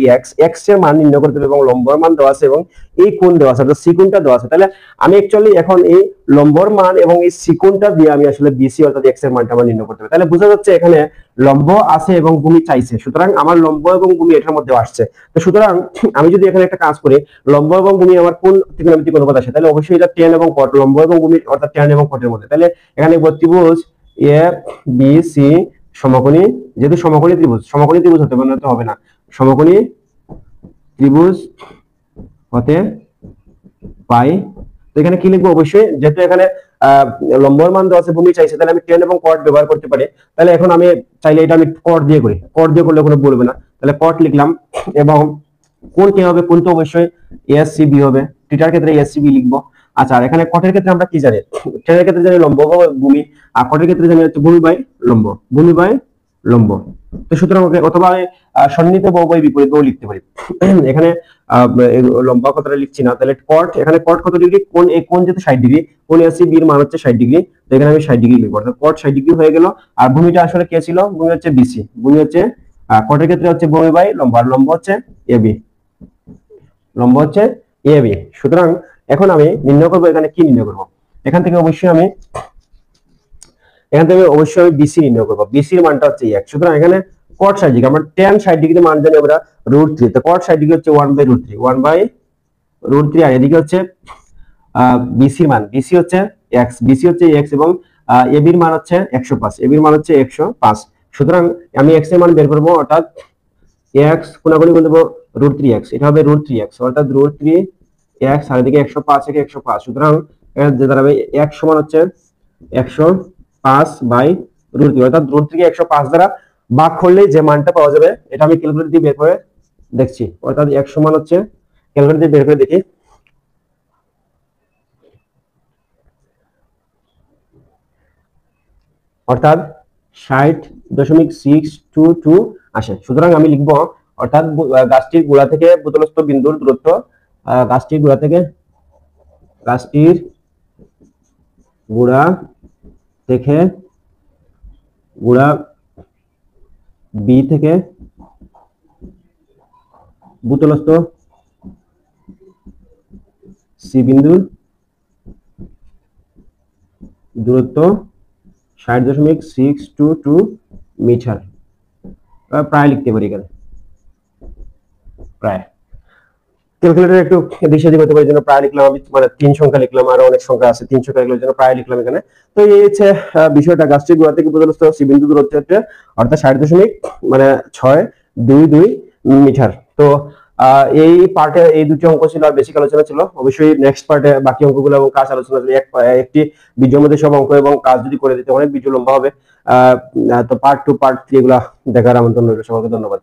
x এর মান নির্ণয় করতে হবে, এবং লম্বর মান দেওয়া আছে, এবং এই কোণ দেওয়া আছে, অর্থাৎ সি কোণটা দেওয়া আছে। তাহলে আমি অ্যাকচুয়ালি এখন এই লম্বর মান এবং এই সি কোণটা দিয়ে আমি আসলে বিসি অর্থাৎ x এর মানটা আমার নির্ণয় করতে হবে। তাহলে বোঝা যাচ্ছে এখানে লম্ব আছে এবং ভূমি চাইছে, সুতরাং আমার লম্ব এবং ভূমি এটার মধ্যে আসছে। তো সুতরাং আমি যদি এখানে একটা কাজ করি, লম্ব এবং ভূমি আমার কোন ত্রিকোণমিতিক অনুপাত আসে, তাহলে অবশ্যই এটা tan এবং cot, লম্ব এবং ভূমি অর্থাৎ tan এবং cot এর মধ্যে। তাহলে এখানে ত্রিভুজ এ বি সি সমকোণী, যেহেতু সমকোণী ত্রিভুজ হতে হবে না, সমকোণী ত্রিভুজ হতে পাই। তো এখানে কি লিখবো, অবশ্যই যেহেতু এখানে লম্বর মান দেওয়া আছে, ভূমি চাইছে, তাহলে আমি tan এবং cot ব্যবহার করতে পারি। তাহলে এখন আমি চাইলে এটা আমি cot দিয়ে করি, cot দিয়ে করলে কোনো বলবে না, তাহলে cot লিখলাম। এবং কোণ কি হবে, কোণ তো অবশ্যই এসসিবি হবে, থিটার ক্ষেত্রে এসসিবি লিখবো। আচ্ছা, আর এখানে cot এর ক্ষেত্রে আমরা কি জানি, tan এর ক্ষেত্রে জানি লম্ব বাই ভূমি, আর cot এর ক্ষেত্রে জানি হচ্ছে ভূমি বাই লম্ব। তো সুতরাং অথবা সন্নিহিত বহুবাহী বিপরীত বাহু লিখতে পারি। এখানে লম্বা কথাটা লিখছি না, তাহলে cot, এখানে cot কত ডিগ্রি, কোণ এই কোণ যেহেতু 60°, কোণ এসসিবি এর মান হচ্ছে 60°, তো এখানে আমি 60° লিখবো, অর্থাৎ cot 60° হয়ে গেল। আর ভূমিটা আসলে কে ছিল, ভূমি হচ্ছে বিসি, ভূমি হচ্ছে cot এর ক্ষেত্রে হচ্ছে ভূমি বাই লম্ব, আর লম্ব হচ্ছে এবি, সুতরাং এখন আমি নির্ণয় করবো, এখানে কি নির্ণয় করবো, এখান থেকে অবশ্যই আমি বিসি নির্ণয় করবো। বিসি এর মানটা হচ্ছে x, সুতরাং এখানে cot 60°, আমরা tan 60° মান জানি আমরা √3, তো cot 60° হচ্ছে 1/√3, আর এদিকে হচ্ছে বিসি মান, বিসি হচ্ছে x, এবং এবি এর মান হচ্ছে 105, এবি এর মান হচ্ছে 105। সুতরাং আমি x এর মান বের করব, অর্থাৎ x কোণাগুণি করে দেব √3x, এটা হবে √3x, অর্থাৎ √3x, আর এদিকে 105 থেকে 105, সুতরাং যে দাঁড়াবে x সমান হচ্ছে 105/√3, অর্থাৎ √3 কে 105 দ্বারা ভাগ করলে যে মানটা পাওয়া যাবে, এটা আমি ক্যালকুলেটর দিয়ে বের করে দেখছি, অর্থাৎ x সমান হচ্ছে, ক্যালকুলেটর দিয়ে বের করে দেখি, অর্থাৎ 60.622 আসে। সুতরাং আমি লিখবো, অর্থাৎ গাছটির গোড়া থেকে বোতলস্থ বিন্দুর দূরত্ব, গাছটির গোড়া বি থেকে বোতলস্থ সি বিন্দুর দূরত্ব 60.622 মিটার, প্রায় লিখতে পারি এখানে, প্রায় ক্যালকুলেটর একটু দিশা দিতে পারি জন্য প্রায় লিখলাম, আমি মানে 3 সংখ্যা লিখলাম, আর অনেক সংখ্যা আছে, 3 সংখ্যা লিখলাম জন্য প্রায় লিখলাম এখানে। তো এই হচ্ছে বিষয়টা, গাছটির গোড়া থেকে বোতলস্থ সি বিন্দু দূরত্ব হচ্ছে অর্থাৎ 60.622 মিটার। তো এই পার্টে এই দুটি অঙ্ক ছিল আর বেসিক আলোচনা ছিল। অবশ্যই নেক্সট পার্টে বাকি অঙ্কগুলো এবং কাজ আলোচনা ছিল। একটি ভিডিওর মধ্যে সব অঙ্ক এবং কাজ যদি করে দিতে অনেক ভিডিও লম্বা হবে। তো পার্ট 2 পার্ট 3 এগুলা দেখার আমন্ত্রণ রইল। সকলকে ধন্যবাদ।